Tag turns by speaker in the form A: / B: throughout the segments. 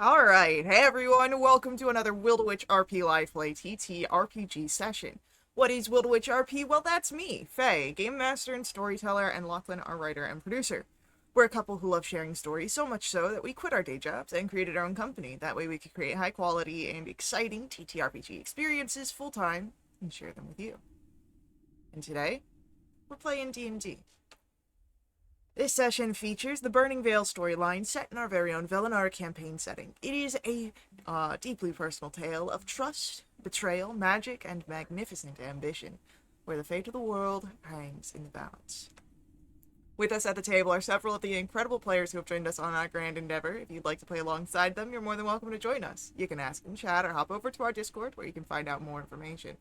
A: Alright, hey everyone, welcome to another Wildewitch RP Live Play TTRPG session. What is Wildewitch RP? Well, that's me, Faye, Game Master and Storyteller, and Lachlan, our writer and producer. We're a couple who love sharing stories, so much so that we quit our day jobs and created our own company. That way we could create high quality and exciting TTRPG experiences full-time and share them with you. And today, we're playing D&D. This session features the Burning Veil storyline set in our very own Velenar campaign setting. It is a deeply personal tale of trust, betrayal, magic, and magnificent ambition, where the fate of the world hangs in the balance. With us at the table are several of the incredible players who have joined us on our grand endeavor. If you'd like to play alongside them, you're more than welcome to join us. You can ask in chat or hop over to our Discord where you can find out more information.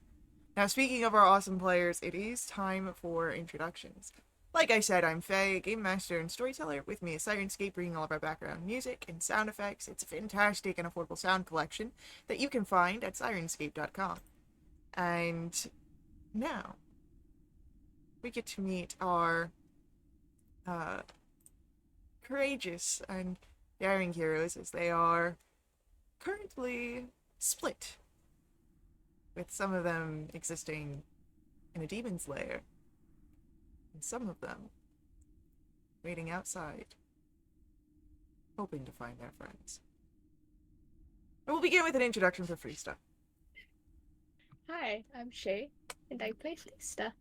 A: Now, speaking of our awesome players, it is time for introductions. Like I said, I'm Faye, Game Master and Storyteller. With me is Sirenscape, bringing all of our background music and sound effects. It's a fantastic and affordable sound collection that you can find at Sirenscape.com. And now, we get to meet our courageous and daring heroes as they are currently split, with some of them existing in a demon's lair, and some of them waiting outside, hoping to find their friends. And we'll begin with an introduction for Freesta.
B: Hi, I'm Shay, and I play Flista.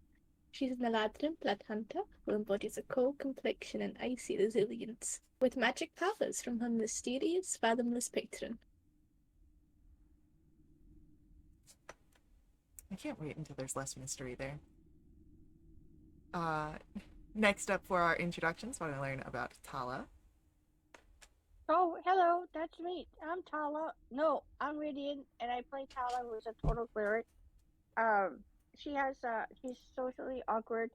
B: She's an Eladrin blood hunter who embodies a cold complexion and icy resilience, with magic powers from her mysterious, fathomless patron.
A: I can't wait until there's less mystery there. Next up for our introductions, want to learn about Tala.
C: Oh, hello, that's me. I'm Tala. No, I'm Radiant, and I play Tala, who's a total cleric. She's socially awkward.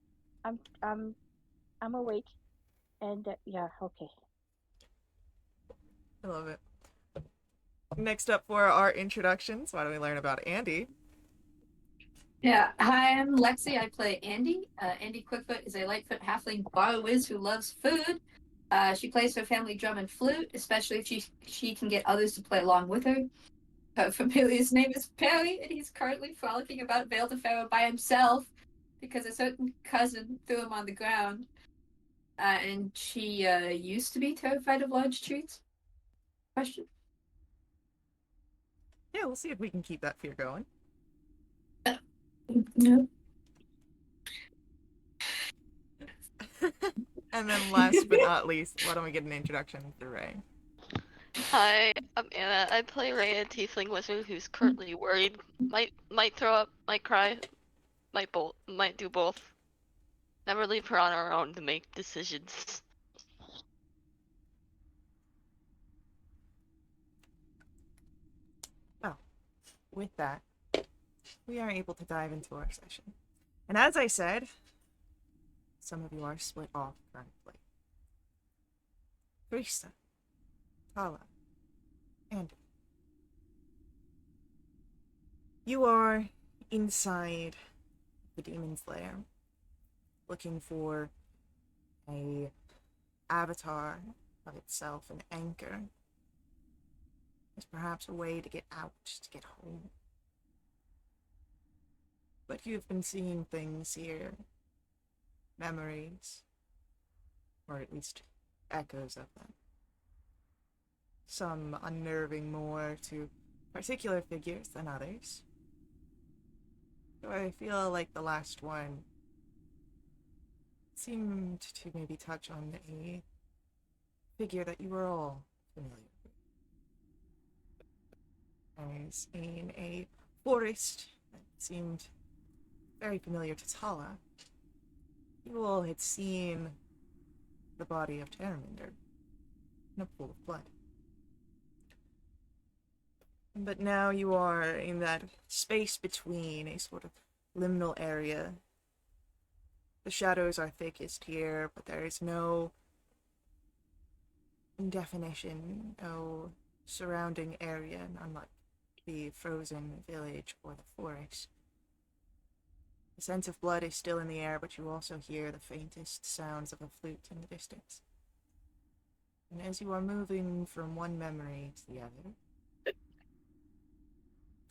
C: I'm awake, and yeah, okay.
A: I love it. Next up for our introductions, why don't we learn about Andy?
D: Yeah, hi, I'm Lexi. I play Andy. Andy Quickfoot is a Lightfoot halfling bar whiz who loves food. She plays her family drum and flute, especially if she can get others to play along with her. Her familiar's name is Perry, and he's currently frolicking about Vale to Pharaoh by himself because a certain cousin threw him on the ground. And she used to be terrified of large trees. Question?
A: Yeah, we'll see if we can keep that fear going.
D: No.
A: And then last but not least, why don't we get an introduction for Ray?
E: Hi, I'm Anna. I play Ray, a tiefling wizard who's currently worried. Might throw up, might cry, might do both. Never leave her on her own to make decisions.
A: Well, with that, we are able to dive into our session. And as I said, some of you are split off currently. Freesta, Tala, Andy. You are inside the demon's lair, looking for a avatar of itself, an anchor, as perhaps a way to get out, to get home. But you've been seeing things here, memories, or at least echoes of them. Some unnerving more to particular figures than others. So I feel like the last one seemed to maybe touch on a figure that you were all familiar with. I was in a forest that seemed very familiar to Tala. You all had seen the body of Terraminder in a pool of blood. But now you are in that space between, a sort of liminal area. The shadows are thickest here, but there is no definition, no surrounding area, unlike the frozen village or the forest. The sense of blood is still in the air, but you also hear the faintest sounds of a flute in the distance. And as you are moving from one memory to the other,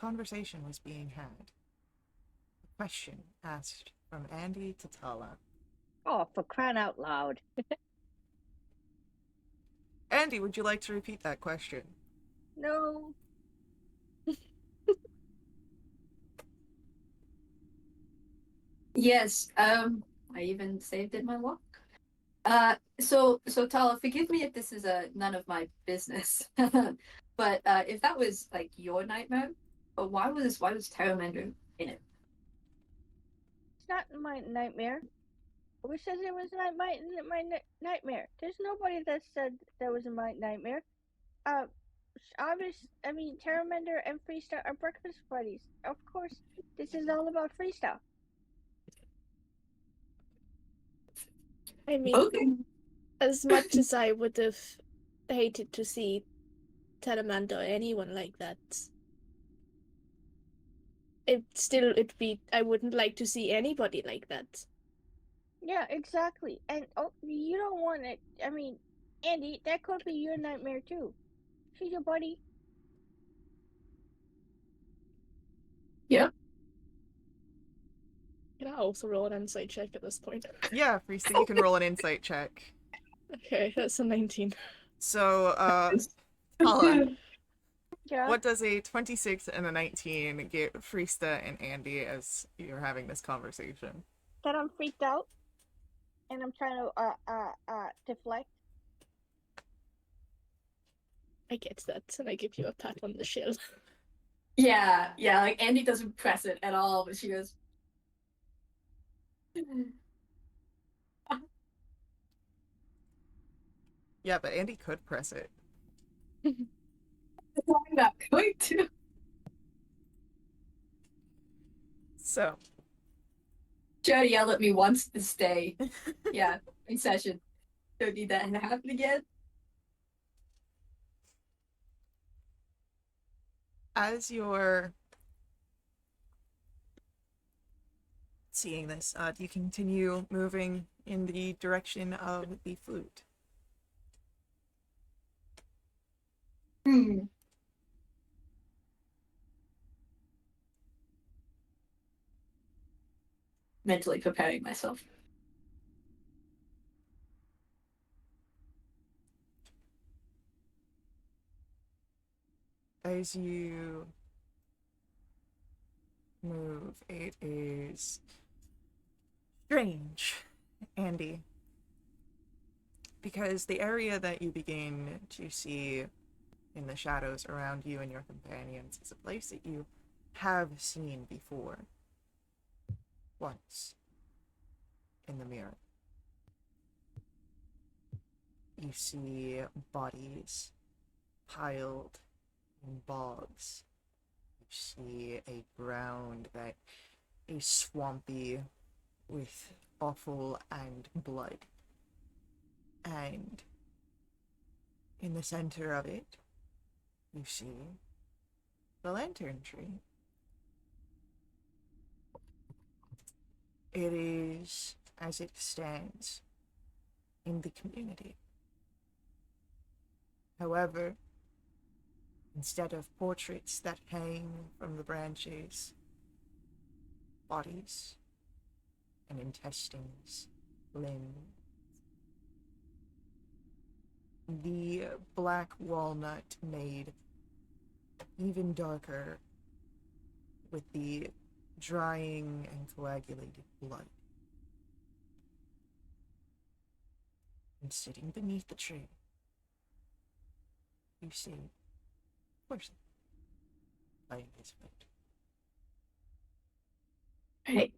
A: conversation was being had. A question asked from Andy to Tala.
C: Oh, for crying out loud.
A: Andy, would you like to repeat that question?
C: No.
D: Yes, I even saved it in my log. So Tala, forgive me if this is none of my business, but if that was like your nightmare, but why was Terramander in it?
C: It's not my nightmare. Who says it was not my nightmare? There's nobody that said that was my nightmare. I mean, Terramander and Freestyle are breakfast buddies. Of course, this is all about Freestyle.
B: I mean,
D: Okay.
B: as much as I would have hated to see Telemanda or anyone like that, I wouldn't like to see anybody like that.
C: Yeah, exactly. And oh, you don't want it. I mean, Andy, that could be your nightmare too. She's your buddy.
D: Yeah.
B: Can I also roll an insight check at this point?
A: Yeah, Freesta, you can roll an insight check.
B: Okay, that's a 19.
A: So, Tala,
C: Yeah.
A: what does a 26 and a 19 give Freesta and Andy as you're having this conversation?
C: That I'm freaked out, and I'm trying to deflect.
B: I get that, and I give you a pat on the shield.
D: Yeah, like Andy doesn't press it at all, but she goes.
A: Yeah, but Andy could press it.
D: I'm not going to.
A: So,
D: Jody yelled at me once to stay. Yeah, in session. Don't need that to happen again.
A: as you're seeing this, do you continue moving in the direction of the flute?
D: Mentally preparing myself.
A: As you move, it is strange, Andy, because the area that you begin to see in the shadows around you and your companions is a place that you have seen before. Once. In the mirror. You see bodies piled in bogs. You see a ground that is swampy with offal and blood. And in the center of it, you see the lantern tree. It is as it stands in the community. However, instead of portraits that hang from the branches, bodies and intestines, limbs, the black walnut made even darker with the drying and coagulated blood. And sitting beneath the tree, you see Percy playing his flute.
D: Hey.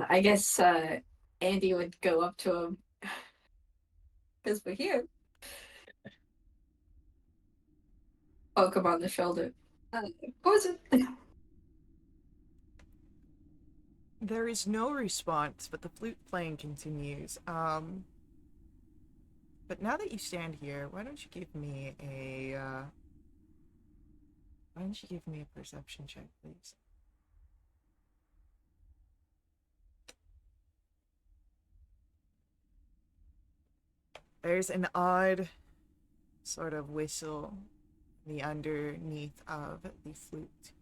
D: I guess Andy would go up to him because we're here. Poke him on the shoulder. Who's it?
A: There is no response, but the flute playing continues. But now that you stand here, why don't you give me a Why don't you give me a perception check, please? There's an odd sort of whistle in the underneath of the flute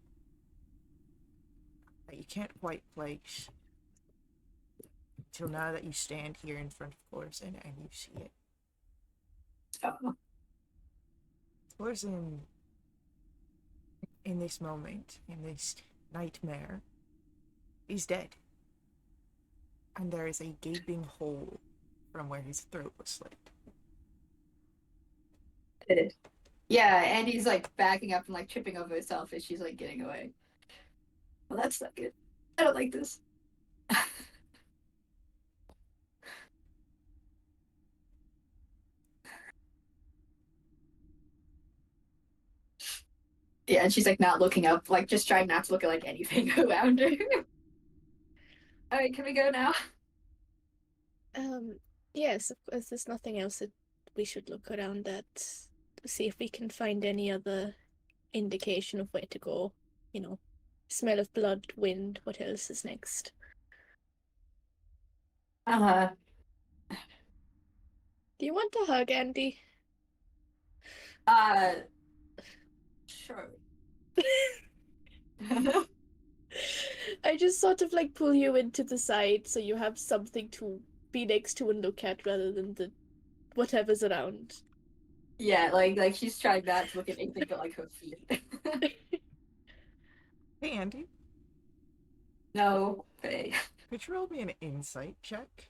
A: that you can't quite place until now that you stand here in front of Corson and you see it.
D: Oh.
A: Corson, in this moment, in this nightmare, is dead. And there is a gaping hole from where his throat was slit.
D: Yeah, Andy's like backing up and like tripping over herself as she's like getting away. Well, that's not good. I don't like this. Yeah, and she's like not looking up, like just trying not to look at like anything around her. Alright, can we go now?
B: Yes, of course, there's nothing else that we should look around at to see if we can find any other indication of where to go. You know, smell of blood, wind, what else is next?
D: Uh-huh.
B: Do you want a hug, Andy?
D: Uh sure.
B: I just sort of like pull you into the side so you have something to be next to and look at rather than the whatever's around.
D: Yeah, like she's trying not to look at anything but like her feet.
A: Hey, Andy,
D: No, Faye.
A: could you roll me an insight check?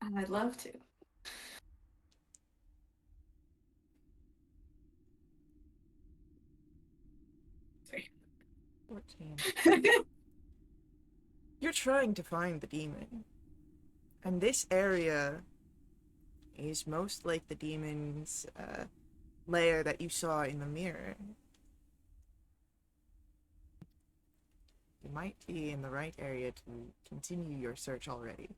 D: I'd love to.
A: 14. You're trying to find the demon. And this area is most like the demon's lair that you saw in the mirror. You might be in the right area to continue your search already.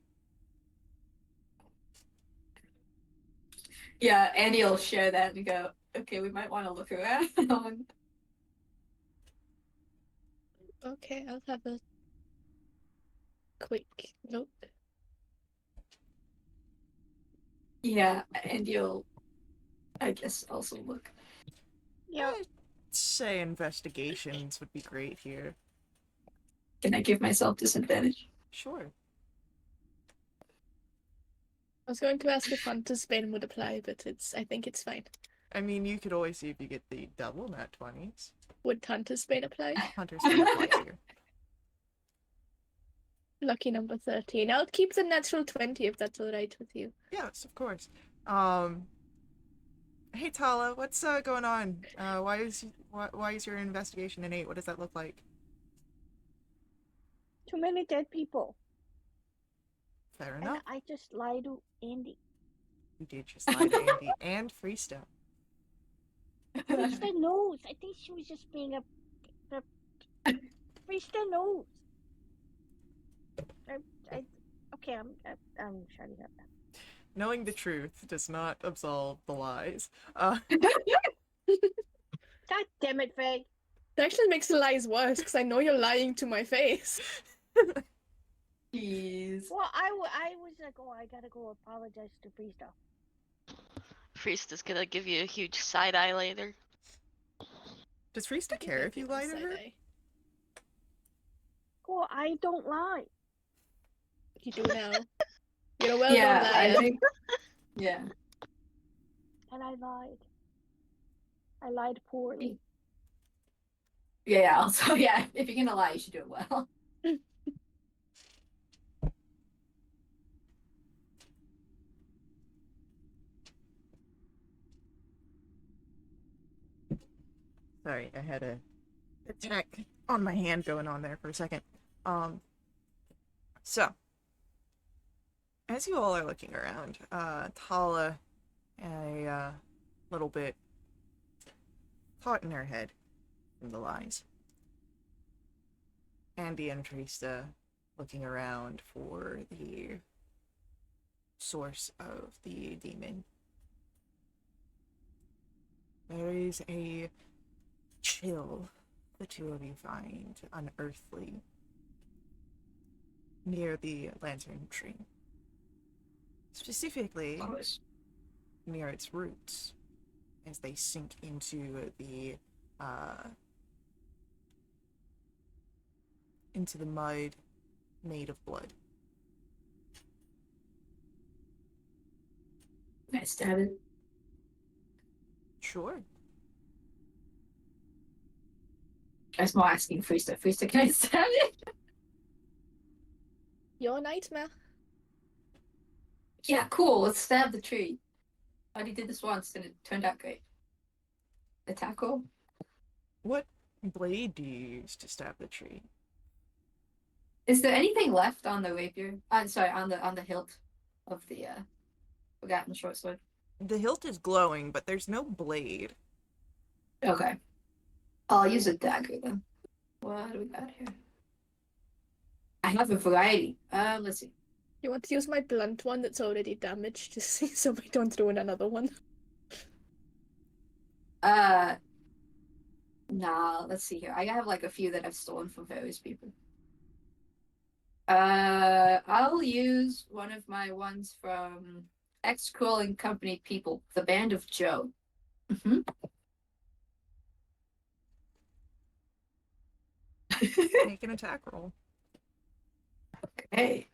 D: Yeah, Andy will share that and go, okay, we might want to look around.
B: Okay, I'll have a quick look.
D: Yeah, Andy will, I guess, also look.
C: Yeah.
A: I'd say investigations would be great here.
D: Can I give myself disadvantage?
A: Sure.
B: I was going to ask if Hunter's Bane would apply, but I think it's fine.
A: I mean, you could always see if you get the double nat 20s.
B: Would Hunter's Bane apply?
A: Hunter's Bane applies here.
B: Lucky number 13. I'll keep the natural 20 if that's alright with you.
A: Yes, of course. Hey Tala, what's going on? Why is your investigation an 8? What does that look like?
C: Too many dead people.
A: Fair
C: And
A: enough.
C: I just lied to Andy.
A: You did just lie to Andy and Freesta.
C: Freesta knows. I think she was just being a Freesta knows. Okay, I'm shutting up now.
A: Knowing the truth does not absolve the lies.
C: God damn it, Faye.
B: It actually makes the lies worse because I know you're lying to my face.
D: Jeez.
C: Well, I was like, oh, I gotta go apologize to Freesta.
E: Priest is gonna give you a huge side eye later.
A: Does Freesta care if you lie to her?
C: Well, I don't lie.
B: You do now. You're a well-known
D: Yeah, I
B: liar.
D: think. Yeah.
C: And I lied. I lied poorly.
D: Yeah, also, yeah, if you're gonna lie, you should do it well.
A: Sorry, I had a attack on my hand going on there for a second. So, as you all are looking around, Tala, a little bit caught in her head from the lies. Andy and Trista looking around for the source of the demon. There is a chill the two of you find unearthly near the lantern tree. Specifically,
D: Of course.
A: near its roots, as they sink into the mud made of blood.
D: Can I stab it?
A: Sure.
D: I was more asking Freesta. Freesta, can I stab it?
B: Your nightmare.
D: Yeah, cool. Let's stab the tree. I already did this once and it turned out great. The tackle?
A: What blade do you use to stab the tree?
D: Is there anything left on the rapier? I'm sorry, on the hilt of the forgotten short sword.
A: The hilt is glowing, but there's no blade.
D: Okay. I'll use a dagger then. What do we got here? I have a variety. Let's see.
B: You want to use my blunt one that's already damaged to see so we don't throw in another one?
D: Nah, let's see here. I have like a few that I've stolen from various people. I'll use one of my ones from X-Crawling Company people, the Band of Joe. Mm-hmm.
A: Make an attack roll.
D: Okay.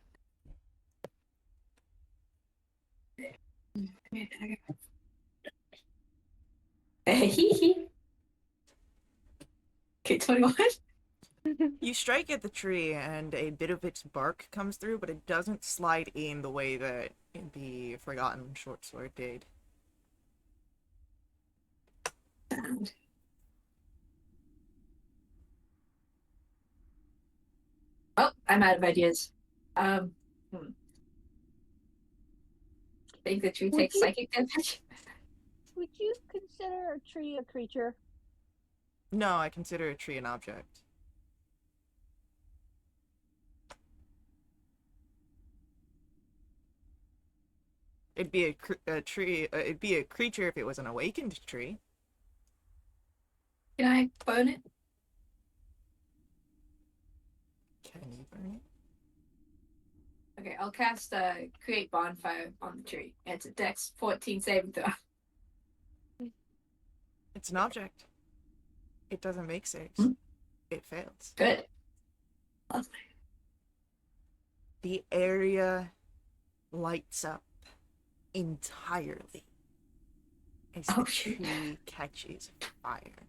D: Okay, 21.
A: You strike at the tree, and a bit of its bark comes through, but it doesn't slide in the way that the Forgotten Short Sword did.
D: Oh, I'm out of ideas. I think the tree takes psychic damage.
C: Would you consider a tree a creature?
A: No, I consider a tree an object. It'd be a tree. It'd be a creature if it was an awakened tree.
D: Can I burn it?
A: Can you burn it?
D: Okay, I'll cast Create Bonfire on the tree. It's a Dex 14 saving throw.
A: It's an object. It doesn't make saves.
D: Hmm?
A: It fails.
D: Good. Lovely.
A: The area lights up entirely as the tree catches fire.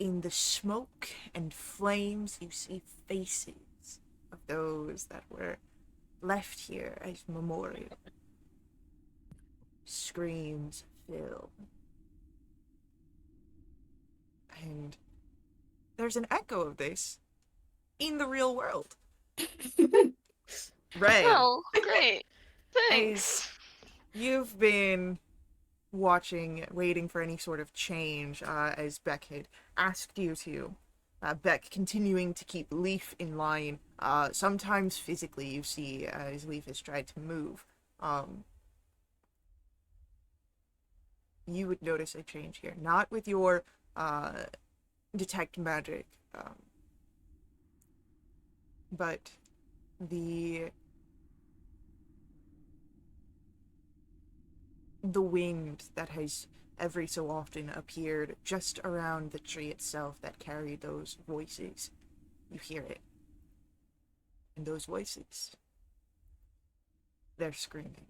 A: In the smoke and flames, you see faces of those that were left here as memorial. Screams fill. And there's an echo of this in the real world. Ray,
E: Oh, great. Thanks.
A: you've been waiting for any sort of change, as Beck had asked you to. Beck continuing to keep Leaf in line. Sometimes physically you see as Leaf has tried to move. You would notice a change here. Not with your detect magic, but the wind that has every so often appeared just around the tree itself that carried those voices. You hear it. And those voices, they're screaming.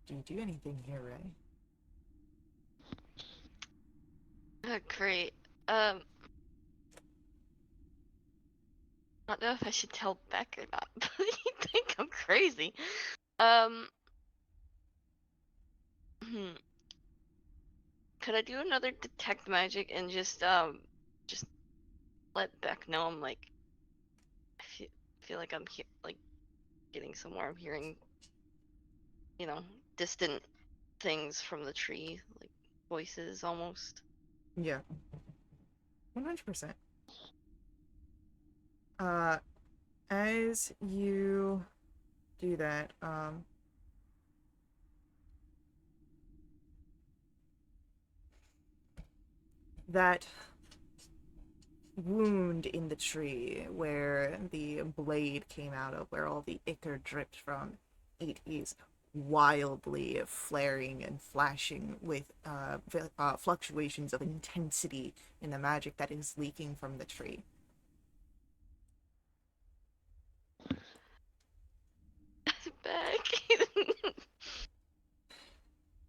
A: Do you do anything here, Ray?
E: Great. I don't know if I should tell Beck or not, but you think I'm crazy. Could I do another detect magic and just let Beck know I'm like, I feel like I'm like getting somewhere. I'm hearing, distant things from the tree, like voices almost.
A: Yeah. 100%. As you do that, that wound in the tree where the blade came out of, where all the ichor dripped from, it is wildly flaring and flashing with fluctuations of intensity in the magic that is leaking from the tree.
E: Back.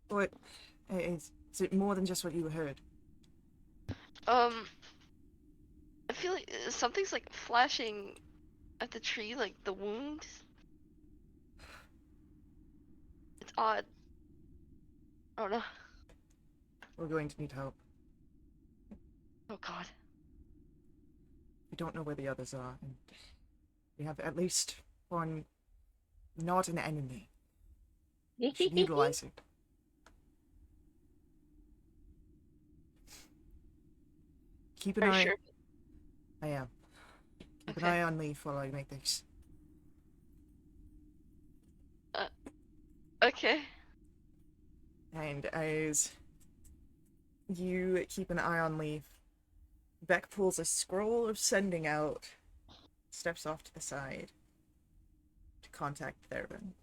A: What is it more than just what you heard?
E: I feel like something's like flashing at the tree, like the wound. It's odd. I don't know.
A: We're going to need help.
E: Oh god.
A: We don't know where the others are, and we have at least one, not an enemy. We should utilize it. Keep an
E: Are you
A: eye.
E: sure?
A: I am. Keep an
E: Okay.
A: eye on Leaf while I make this.
E: Okay.
A: And as you keep an eye on Leaf, Beck pulls a scroll of sending out, steps off to the side to contact Therbin.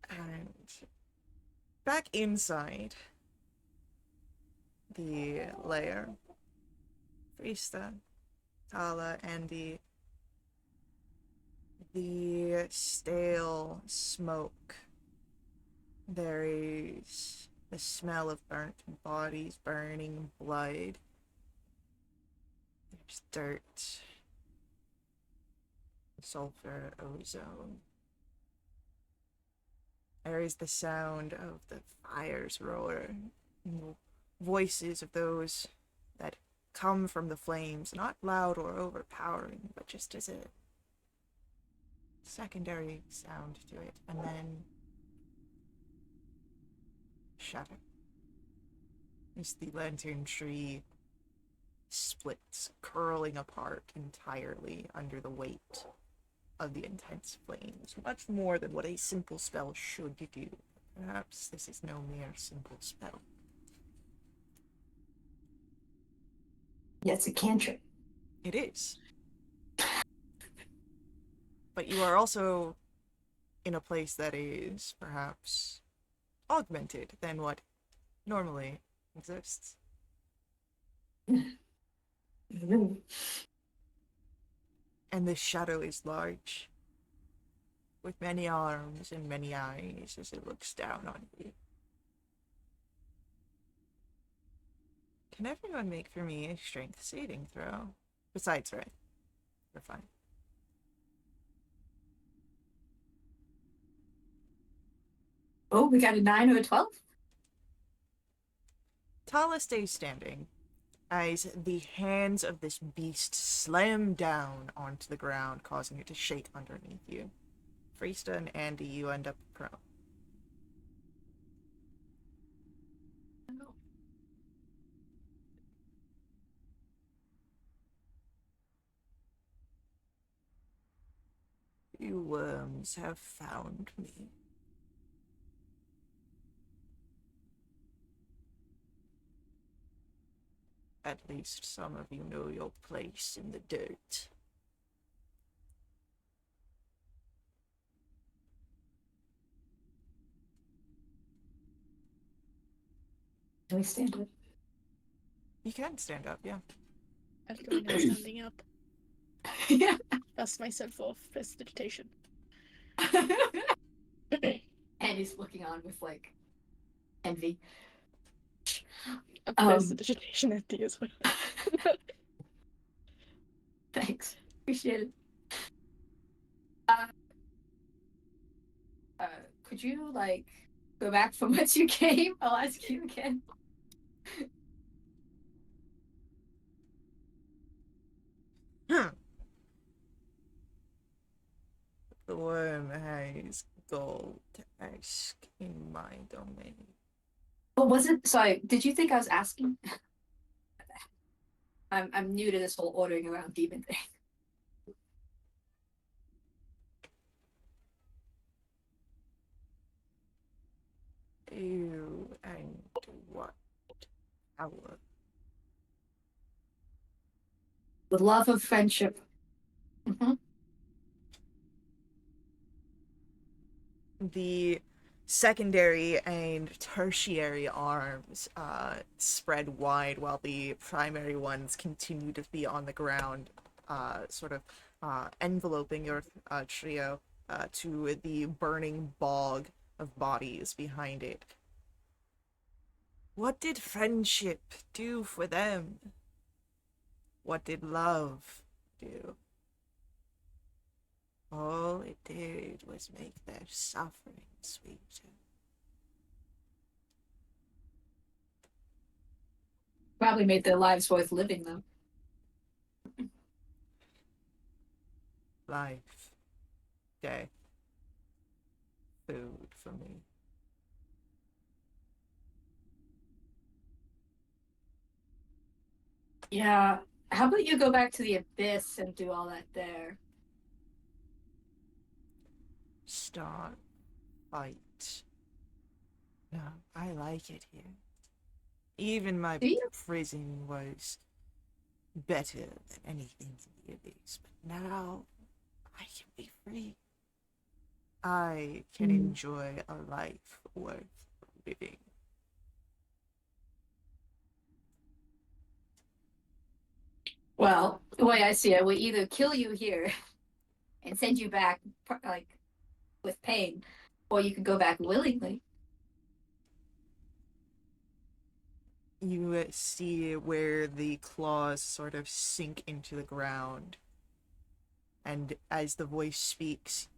A: And back inside the lair, Frista, Tala, and the stale smoke. There is the smell of burnt bodies, burning blood. There's dirt, sulfur, ozone. There is the sound of the fire's roar, voices of those that come from the flames, not loud or overpowering, but just as a secondary sound to it, and then shatter. As the lantern tree splits, curling apart entirely under the weight of the intense flames, much more than what a simple spell should do. Perhaps this is no mere simple spell.
D: Yeah, it's a cantrip.
A: It is. But you are also in a place that is perhaps augmented than what normally exists. And this shadow is large, with many arms and many eyes as it looks down on you. Can everyone make for me a strength saving throw? Besides, right? We're fine.
D: Oh, we got a 9 or a 12?
A: Tala stays standing as the hands of this beast slam down onto the ground, causing it to shake underneath you. Frista and Andy, you end up prone. You worms have found me. At least some of you know your place in the dirt.
D: Can we stand up?
A: You can stand up, yeah.
B: I'll go in and standing up.
D: Yeah.
B: Dust myself off. Prestidigitation.
D: And he's looking on with like envy.
B: A prestidigitation at the as well.
D: Thanks. Appreciate it. Could you like go back from whence you came? I'll ask you again.
A: The worm has gold to ask in my domain.
D: Oh, was it? Sorry, did you think I was asking? I'm new to this whole ordering around demon thing.
A: You and what? power.
D: The love of friendship. Mm-hmm.
A: The secondary and tertiary arms spread wide while the primary ones continue to be on the ground, sort of enveloping your trio to the burning bog of bodies behind it. What did friendship do for them? What did love do? All it did was make their suffering sweeter.
D: Probably made their lives worth living, though.
A: Life. Death. Food for me.
D: Yeah. How about you go back to the abyss and do all that there?
A: Start. Fight. No, I like it here. Even my
D: Do you?
A: prison was better than anything in the abyss, but now I can be free. I can enjoy a life worth living.
D: Well, the way I see it, we either kill you here and send you back, like, with pain, or you could go back willingly.
A: You see where the claws sort of sink into the ground, and as the voice speaks,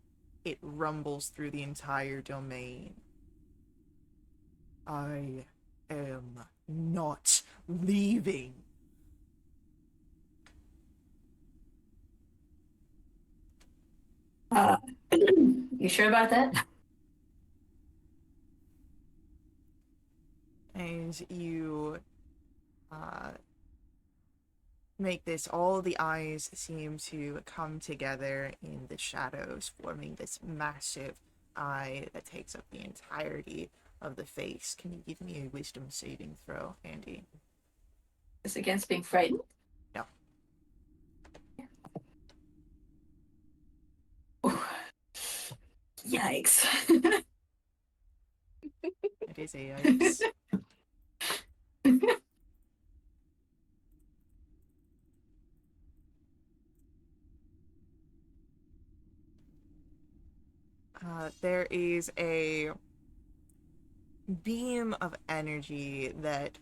A: it rumbles through the entire domain. I am not leaving.
D: Uh, you sure about that?
A: As you make this, all the eyes seem to come together in the shadows, forming this massive eye that takes up the entirety of the face. Can you give me a wisdom saving throw, Andy?
D: It's against being frightened?
A: No.
D: Yikes.
A: It is a yikes. There is a beam of energy that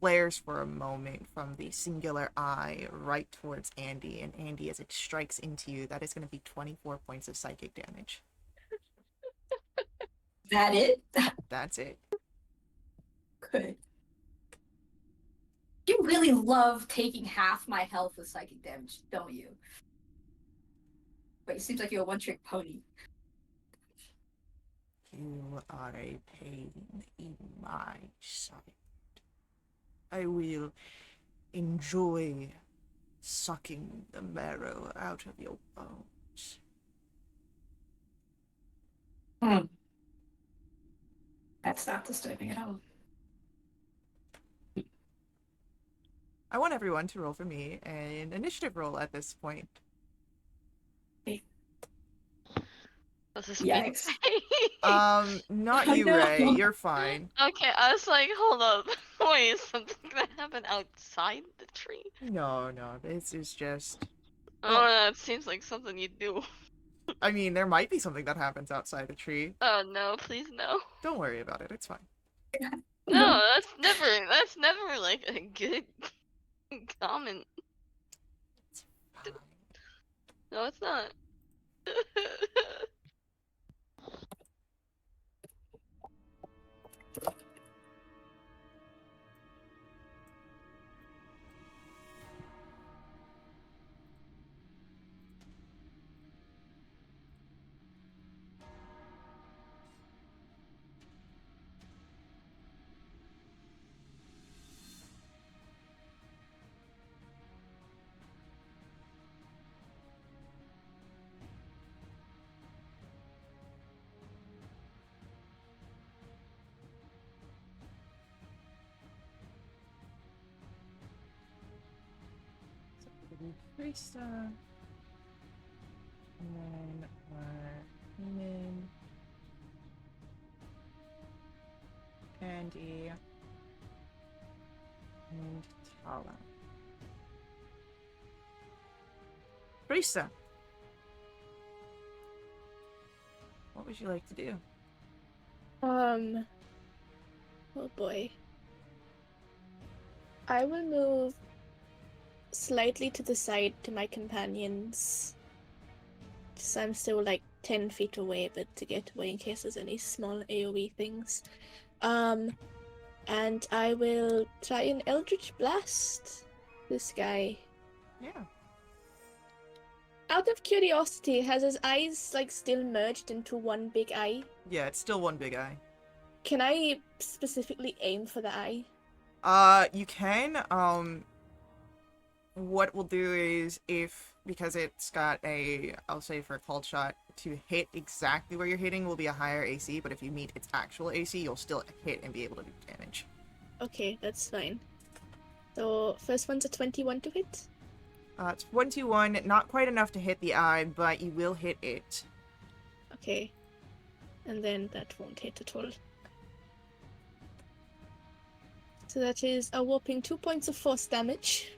A: flares for a moment from the singular eye right towards Andy, and Andy, as it strikes into you, that is going to be 24 points of psychic damage.
D: That it?
A: That's it.
D: Good. You really love taking half my health with psychic damage, don't you? But it seems like you're a one-trick pony.
A: You are a pain in my side. I will enjoy sucking the marrow out of your bones.
D: That's not disturbing at all.
A: I want everyone to roll for me an initiative roll at this point.
E: This is
D: Yikes.
A: Not
D: I
A: you,
D: know.
A: Ray. You're fine.
E: Okay, I was like, hold up. Wait, is something gonna happen outside the tree?
A: No, this is just...
E: Oh, that seems like something you do.
A: I mean, there might be something that happens outside the tree.
E: Oh no, please no.
A: Don't worry about it, it's fine.
E: No, that's never like a good comment.
A: It's fine.
E: No, it's not.
A: Krista. And then our human. Andy. And Tala. Krista. What would you like to do?
B: Oh boy. I will move slightly to the side to my companions. So I'm still like 10 feet away, but to get away in case there's any small AoE things. And I will try an Eldritch Blast this guy.
A: Yeah.
B: Out of curiosity, has his eyes like still merged into one big eye?
A: Yeah, it's still one big eye.
B: Can I specifically aim for the eye?
A: You can, what we'll do is because it's got I'll say for a cold shot, to hit exactly where you're hitting will be a higher AC, but if you meet its actual AC, you'll still hit and be able to do damage.
B: Okay, that's fine. So, first one's a 21 to hit.
A: It's 121, not quite enough to hit the eye, but you will hit it.
B: Okay. And then that won't hit at all. So that is a whopping 2 points of force damage.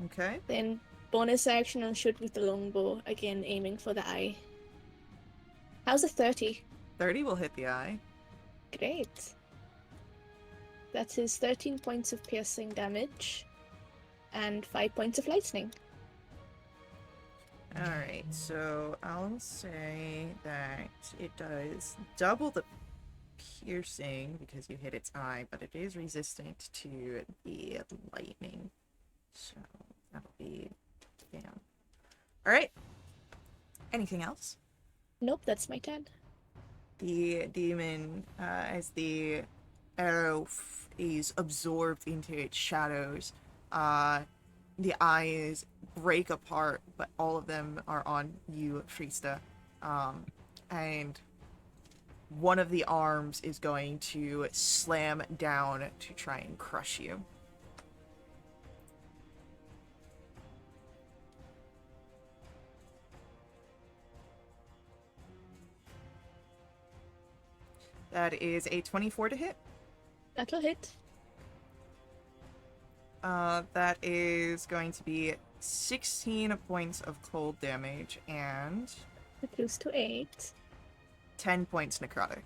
A: Okay.
B: Then bonus action and shoot with the longbow, again aiming for the eye. How's a 30?
A: 30 will hit the eye.
B: Great. That is 13 points of piercing damage and 5 points of lightning.
A: Alright, so I'll say that it does double the piercing because you hit its eye, but it is resistant to the lightning. So that'll be damn. Alright. Anything else?
B: Nope, that's my turn.
A: The demon, as the arrow is absorbed into its shadows, the eyes break apart, but all of them are on you, Frista. And one of the arms is going to slam down to try and crush you. That is a 24 to hit.
B: That'll hit.
A: That is going to be 16 points of cold damage and
B: Reduce to 8.
A: 10 points necrotic.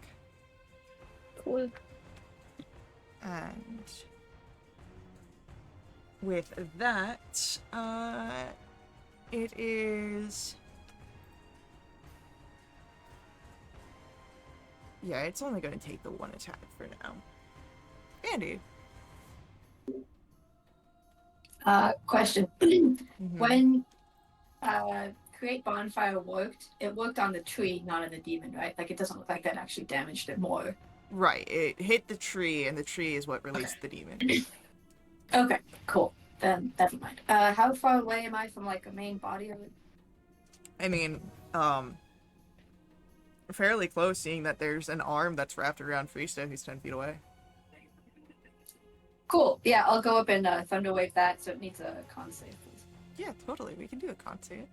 B: Cool.
A: And with that, it is... Yeah, it's only going to take the one attack for now. Andy.
D: Question.
A: Mm-hmm.
D: When create bonfire worked, it worked on the tree, not on the demon, right? Like, it doesn't look like that actually damaged it more.
A: Right, it hit the tree, and the tree is what released the demon.
D: Okay, cool. Then, never mind. How far away am I from, like, a main body of it?
A: I mean, fairly close, seeing that there's an arm that's wrapped around Frista who's 10 feet away.
D: Cool. Yeah, I'll go up and thunderwave that, so it needs a con save, please.
A: Yeah, totally. We can do a con save.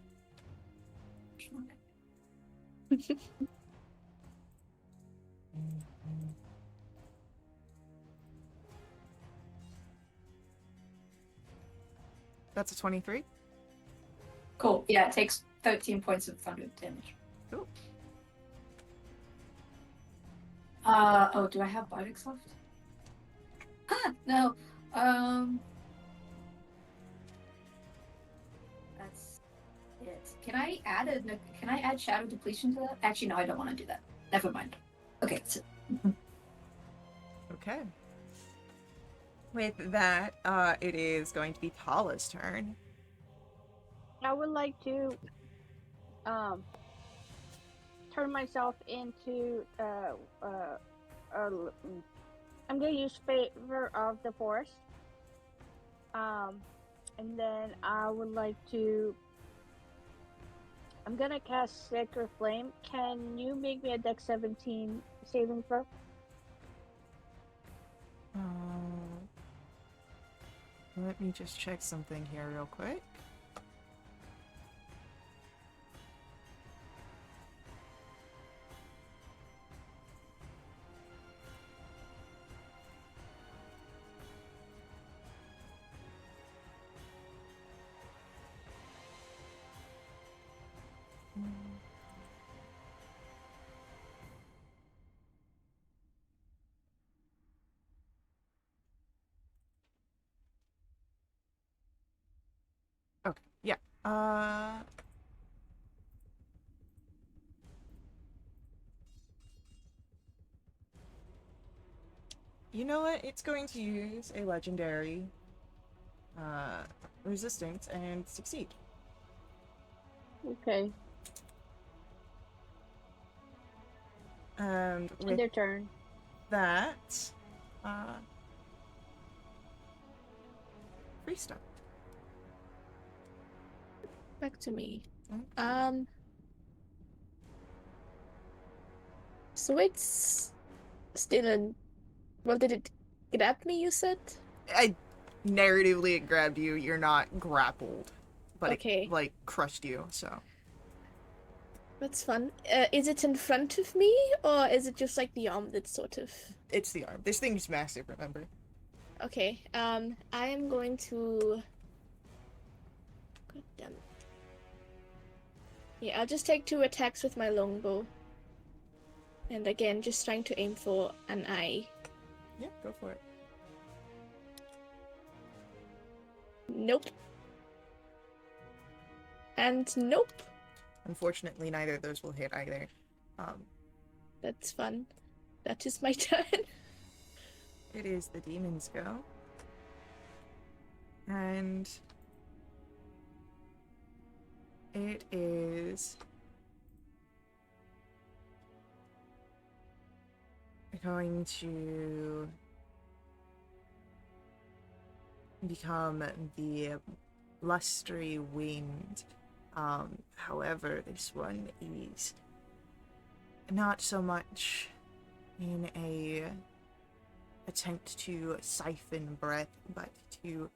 A: That's a 23.
D: Cool. Yeah, it takes 13 points of thunder damage.
A: Cool.
D: Oh, do I have Bardics left? Huh, no. That's it. Can I add Shadow Depletion to that? Actually, no, I don't want to do that. Never mind. Okay, that's it.
A: Okay. With that, it is going to be Tala's turn.
C: I would like to turn myself into I'm gonna use Favor of the Forest. And then I would like to I'm gonna cast Sacred Flame. Can you make me a Dex 17 saving throw?
A: Let me just check something here real quick. Okay, yeah. You know what? It's going to use a legendary resistance and succeed.
C: Okay.
A: And
C: And
A: with
C: their turn.
A: that, free stuff.
B: Back to me.
A: Okay.
B: So it's still in. Well, did it grab me? You said.
A: Narratively, it grabbed you. You're not grappled, but
B: Okay.
A: it like crushed you. So
B: That's fun. Is it in front of me, or is it just like the arm that's sort of?
A: it's the arm. This thing's massive. Remember.
B: Okay. I am going to. God damn it. Yeah, I'll just take 2 attacks with my longbow. And again, just trying to aim for an eye.
A: Yeah, go for it.
B: Nope. And nope.
A: Unfortunately, neither of those will hit either.
B: That's fun. That is my turn.
A: It is the demon's go. And it is going to become the blustery wind. However, this one is not so much in a attempt to siphon breath, but to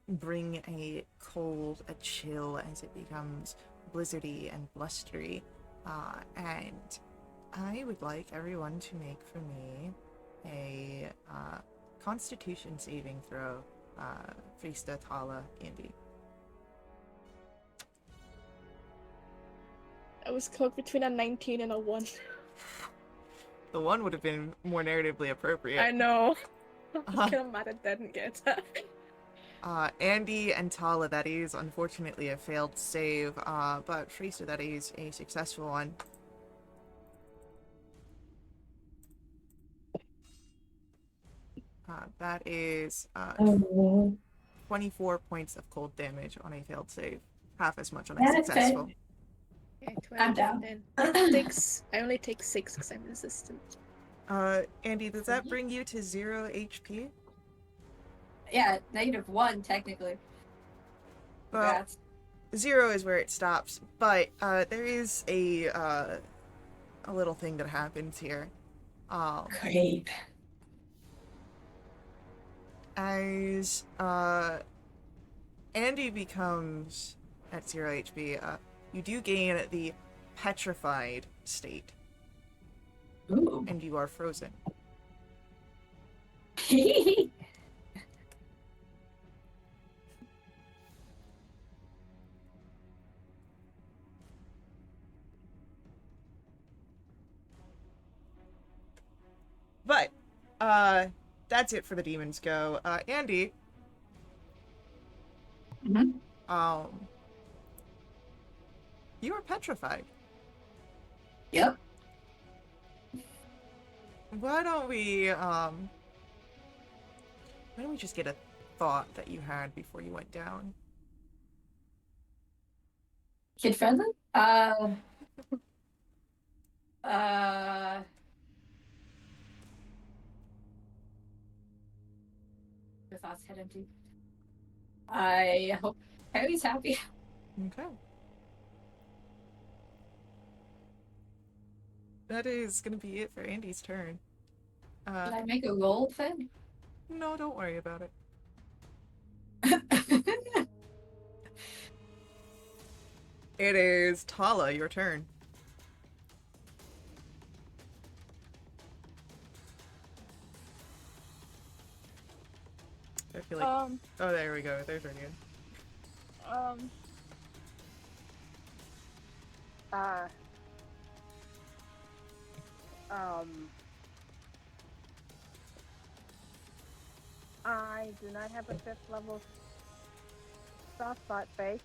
A: bring a cold, a chill as it becomes blizzardy and blustery. And I would like everyone to make for me a Constitution saving throw, Frista, Tala, Andy.
B: I was caught between a 19 and a 1.
A: The one would have been more narratively appropriate.
B: I know. I'm kind of mad I didn't get that.
A: Andy and Tala, that is unfortunately a failed save, but Frista, that is a successful one. That is 24 points of cold damage on a failed save. Half as much on a
D: That's
A: successful.
B: Yeah, 20
D: I'm down.
B: then. I only take 6 because I'm resistant.
A: Andy, does that bring you to 0 HP?
D: Yeah, -1 technically.
A: Well,
D: That's
A: 0 is where it stops, but there is a little thing that happens here.
D: great.
A: As Andy becomes at 0 HP, you do gain the petrified state,
D: Ooh.
A: and you are frozen. But that's it for the demons go. Andy,
D: Mhm.
A: You are petrified.
D: Yep.
A: Why don't we just get a thought that you had before you went down?
D: Kid friendly? Your thoughts head empty. I hope Harry's happy.
A: Okay. That is gonna be it for Andy's turn.
D: Did I make a roll, Finn?
A: No, don't worry about it. It is Tala, your turn. I feel like...
C: Um,
A: Oh, there we go. There's our new.
C: um, uh, um, I do not have a 5th level soft spot face.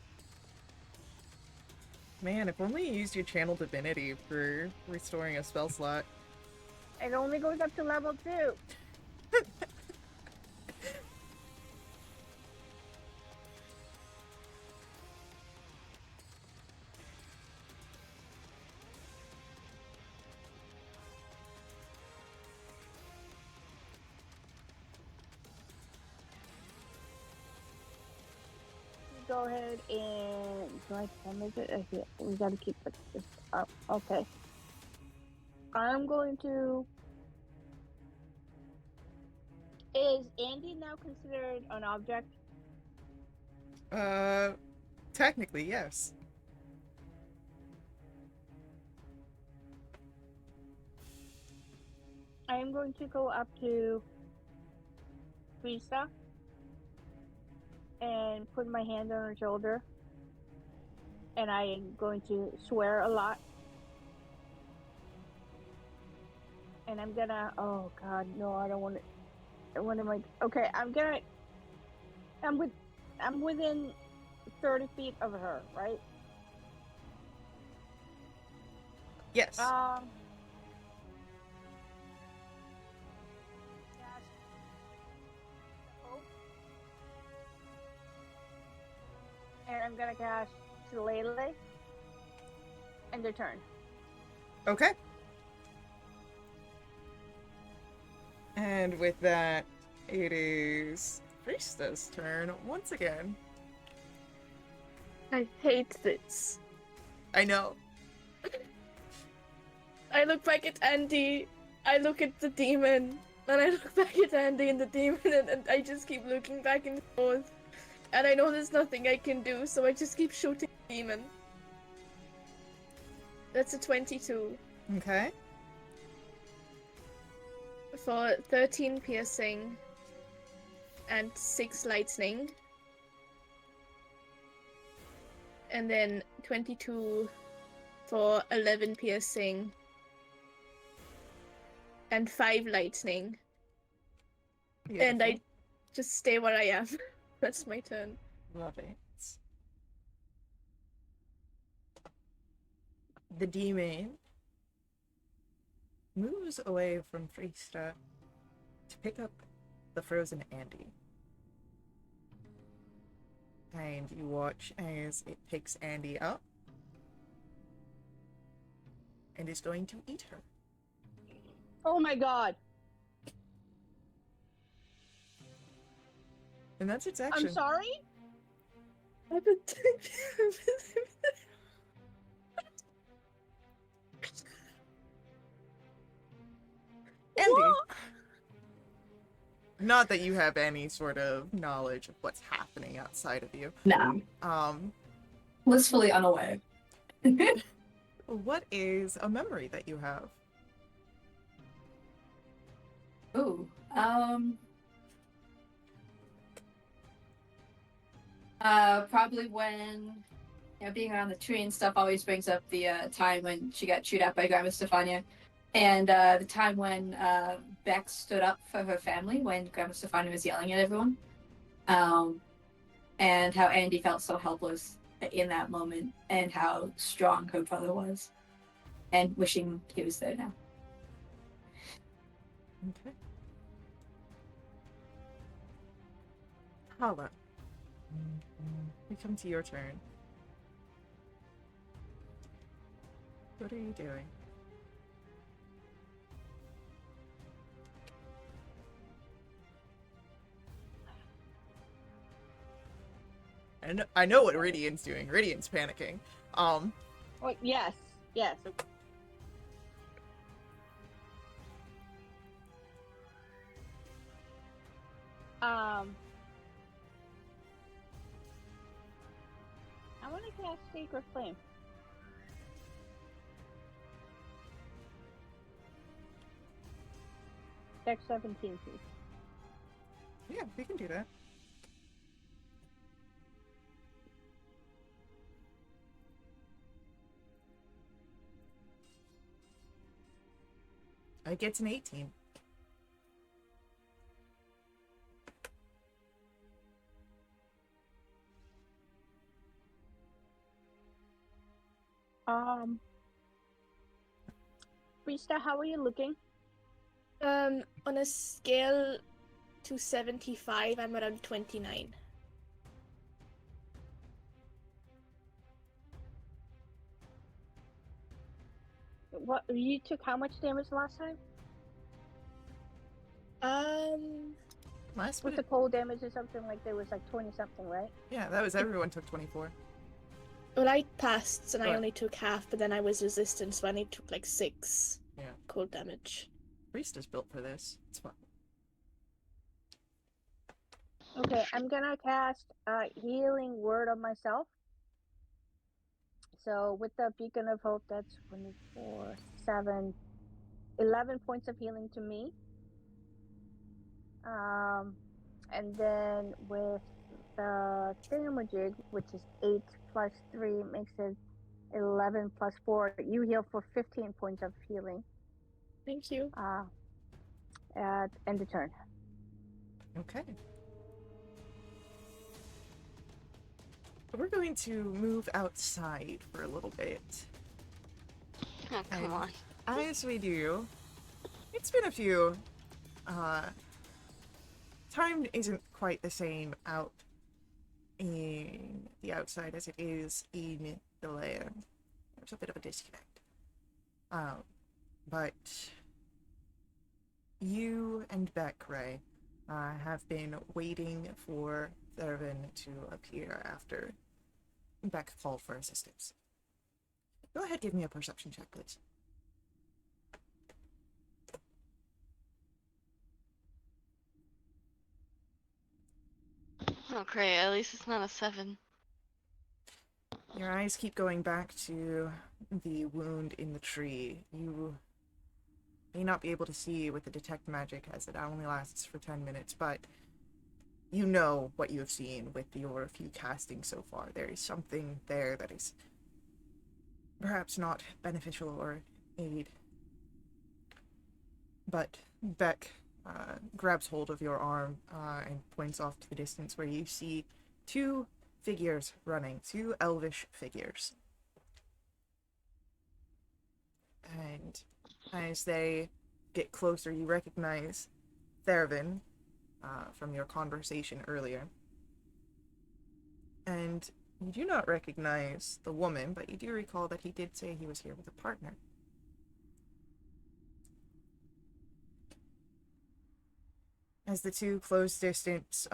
A: Man, if only you used your channel divinity for restoring a spell slot.
C: It only goes up to level 2. Go ahead and do I damage it? Okay, we gotta keep this up. Okay. I'm going to. Is Andy now considered an object?
A: Technically, yes.
C: I am going to go up to Risa and put my hand on her shoulder. And I am going to swear a lot. And I'm gonna. Oh God, no! I don't want it. What am I? Okay, I'm within 30 feet of her, right?
A: Yes.
C: Yes. And I'm gonna cast Shillelagh and their turn.
A: Okay. And with that, it is Priesta's turn once again.
B: I hate this.
A: I know.
B: I look back at Andy, I look at the demon, and I look back at Andy and the demon, and I just keep looking back and forth. And I know there's nothing I can do, so I just keep shooting the demon. That's a 22.
A: Okay.
B: For 13 piercing and 6 lightning. And then 22 for 11 piercing and 5 lightning.
A: Beautiful.
B: And I just stay where I am. That's my turn.
A: Love it. The demon moves away from Priesta to pick up the frozen Andy. And you watch as it picks Andy up and is going to eat her.
C: Oh my God!
A: And that's its action.
C: I'm sorry?
B: I've been
A: Andy!
B: What?
A: Not that you have any sort of knowledge of what's happening outside of you.
D: No. Blissfully unaware.
A: What is a memory that you have?
D: Ooh. Probably when, being around the tree and stuff always brings up the time when she got chewed out by Grandma Stefania. And the time when Bex stood up for her family when Grandma Stefania was yelling at everyone. And how Andy felt so helpless in that moment and how strong her brother was. And wishing he was there now.
A: Okay. Hala. We come to your turn. What are you doing? I know what Radiant's doing. Radiant's panicking.
C: Well, yes. Yes. How want to cast Sacred Flame. Dex 17, please.
A: Yeah, we can do that. It gets an 18.
C: Rista, how are you looking?
B: On a scale to 75, I'm around 29.
C: What you took? How much damage last time?
A: Last
C: With the
A: bit.
C: cold damage or something like there was like 20 something, right?
A: Yeah, that was everyone took 24.
B: Well, I passed and I
A: Right.
B: only took half, but then I was resistant, so I only took like 6
A: Yeah.
B: cold damage.
A: Priest is built for this. It's fun.
C: Okay, I'm gonna cast Healing Word on myself. So with the Beacon of Hope, that's 24, 7, 11 points of healing to me. And then with the thingamajig, which is 8 plus 3, makes it 11 plus 4. You heal for 15 points of healing.
B: Thank you.
C: At end of turn.
A: Okay. We're going to move outside for a little bit.
E: Oh, come
A: And
E: on.
A: as we do, it's been a few. Time isn't quite the same out in the outside as it is in the land. There's a bit of a disconnect. But you and Beck, Ray, have been waiting for Thurvin to appear after Beck called for assistance. Go ahead, give me a perception check, please.
E: Okay, at least it's not a 7.
A: Your eyes keep going back to the wound in the tree. You may not be able to see with the detect magic as it only lasts for 10 minutes, but you know what you have seen with your few castings so far. There is something there that is perhaps not beneficial or aid. But Beck grabs hold of your arm and points off to the distance where you see 2 figures running, 2 elvish figures. And as they get closer, you recognize Thervin from your conversation earlier. And you do not recognize the woman, but you do recall that he did say he was here with a partner. As the 2 close distance,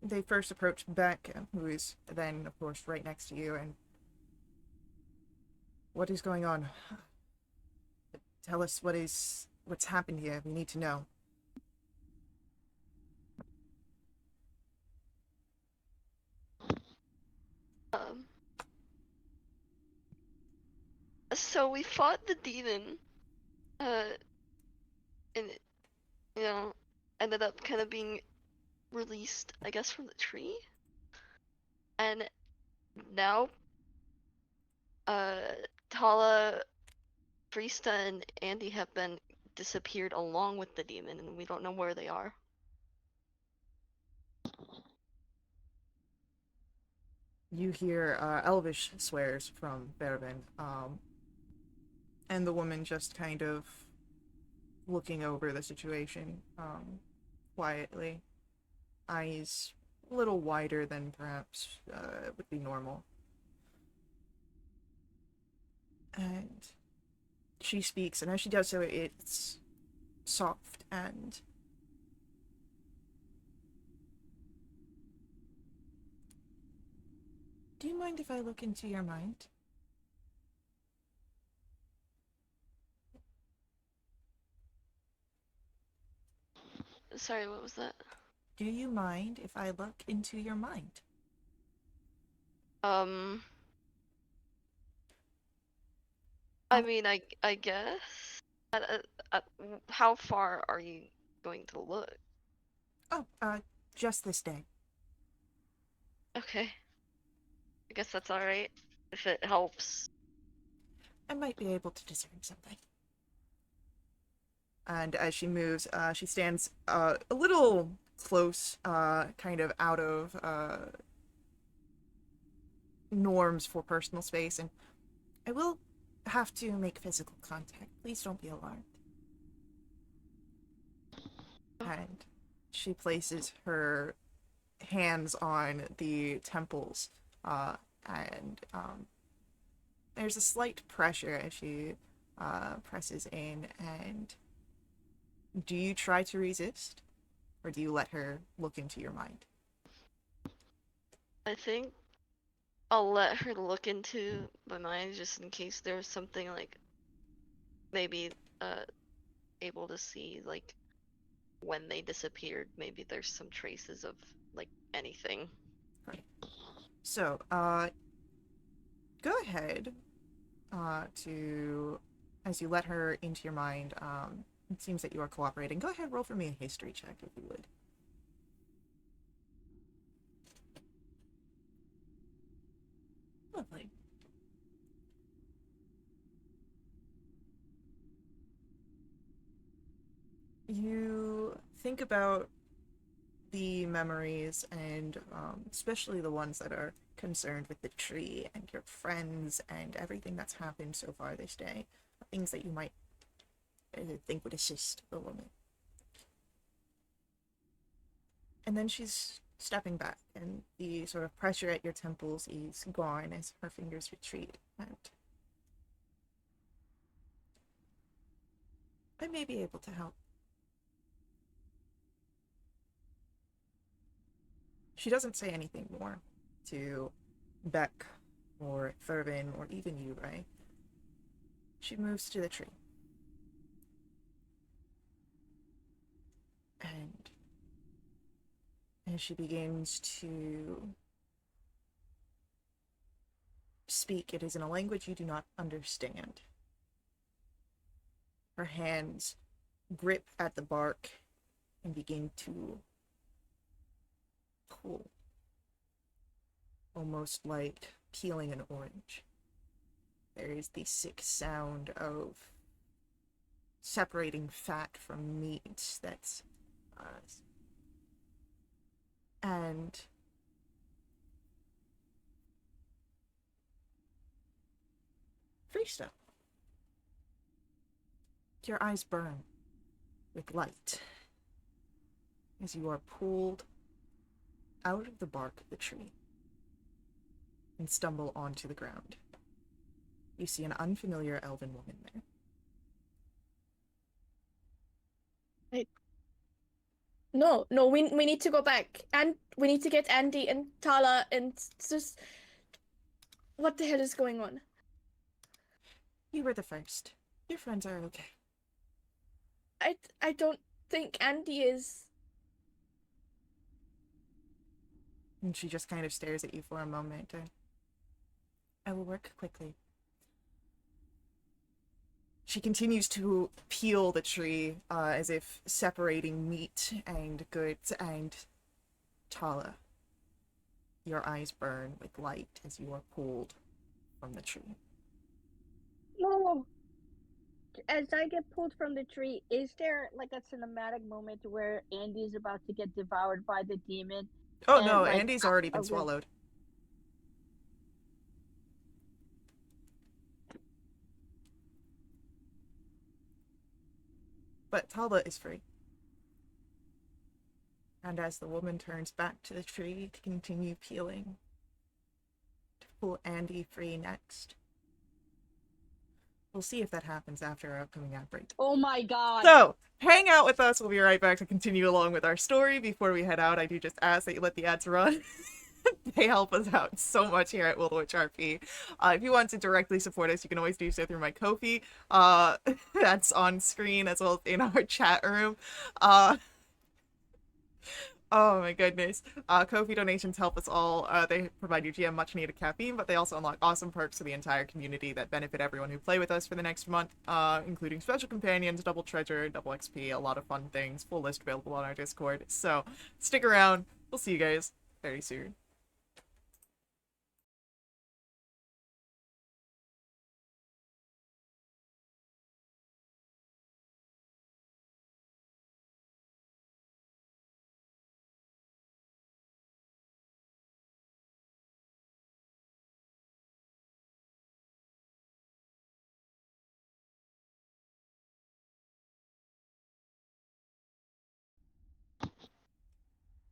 A: they first approach Beck, who is then, of course, right next to you, and what is going on? Tell us what's happened here. We need to know.
E: Um, so we fought the demon, and it, ended up kind of being released, I guess, from the tree. And now, Tala, Frista, and Andy have been disappeared along with the demon, and we don't know where they are.
A: You hear elvish swears from Bervin, and the woman just kind of looking over the situation quietly, eyes a little wider than perhaps would be normal. And she speaks, and as she does so, it's soft and do you mind if I look into your mind?
E: Sorry, what was that?
A: Do you mind if I look into your mind?
E: I mean, I guess. How far are you going to look?
A: Oh, just this day.
E: Okay. I guess that's alright. If it helps.
A: I might be able to discern something. And as she moves, she stands a little close, kind of out of norms for personal space, and I will have to make physical contact. Please don't be alarmed. And she places her hands on the temples, and there's a slight pressure as she presses in. And do you try to resist, or do you let her look into your mind?
E: I think I'll let her look into my mind just in case there's something like maybe able to see like when they disappeared. Maybe there's some traces of like anything.
A: Right. So, go ahead to, as you let her into your mind, it seems that you are cooperating. Go ahead, roll for me a history check if you would. Lovely. You think about the memories and especially the ones that are concerned with the tree and your friends and everything that's happened so far this day. Things that you might think would assist the woman. And then she's stepping back, and the sort of pressure at your temples is gone as her fingers retreat. And I may be able to help. She doesn't say anything more to Beck or Thurvin or even you, right? She moves to the tree. And as she begins to speak, it is in a language you do not understand. Her hands grip at the bark and begin to pull, almost like peeling an orange. There is the sick sound of separating fat from meat that's and Frista, your eyes burn with light as you are pulled out of the bark of the tree and stumble onto the ground. You see an unfamiliar elven woman there.
B: No, we need to go back, and we need to get Andy and Tala, and just what the hell is going on?
A: You were the first. Your friends are okay.
B: I don't think Andy is.
A: And she just kind of stares at you for a moment. I will work quickly. She continues to peel the tree as if separating meat and goods, and Tala, your eyes burn with light as you are pulled from the tree.
C: No. As I get pulled from the tree, is there like a cinematic moment where Andy's about to get devoured by the demon?
A: Oh
C: And,
A: no,
C: like,
A: Andy's already been
C: okay.
A: swallowed. But Talba is free. And as the woman turns back to the tree to continue peeling, to pull Andy free next, we'll see if that happens after our upcoming ad break.
C: Oh my god.
A: So, hang out with us. We'll be right back to continue along with our story. Before we head out, I do just ask that you let the ads run. They help us out so much here at Wildewitch RP. If you want to directly support us, you can always do so through my Ko-fi. That's on screen as well as in our chat room. Oh my goodness. Ko-fi donations help us all. They provide UGM much needed caffeine, but they also unlock awesome perks to the entire community that benefit everyone who play with us for the next month, including special companions, double treasure, double XP, a lot of fun things, full list available on our Discord. So stick around. We'll see you guys very soon.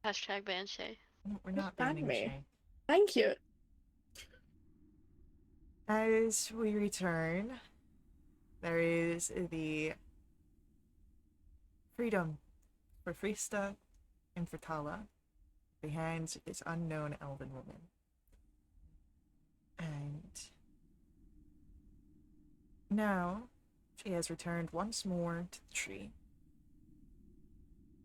E: Hashtag ban Shay.
A: We're
B: Just
A: not
B: ban
A: banning
B: me.
A: Shay.
B: Thank you.
A: As we return, there is the freedom for Frista and for Tala behind this unknown elven woman. And now she has returned once more to the tree.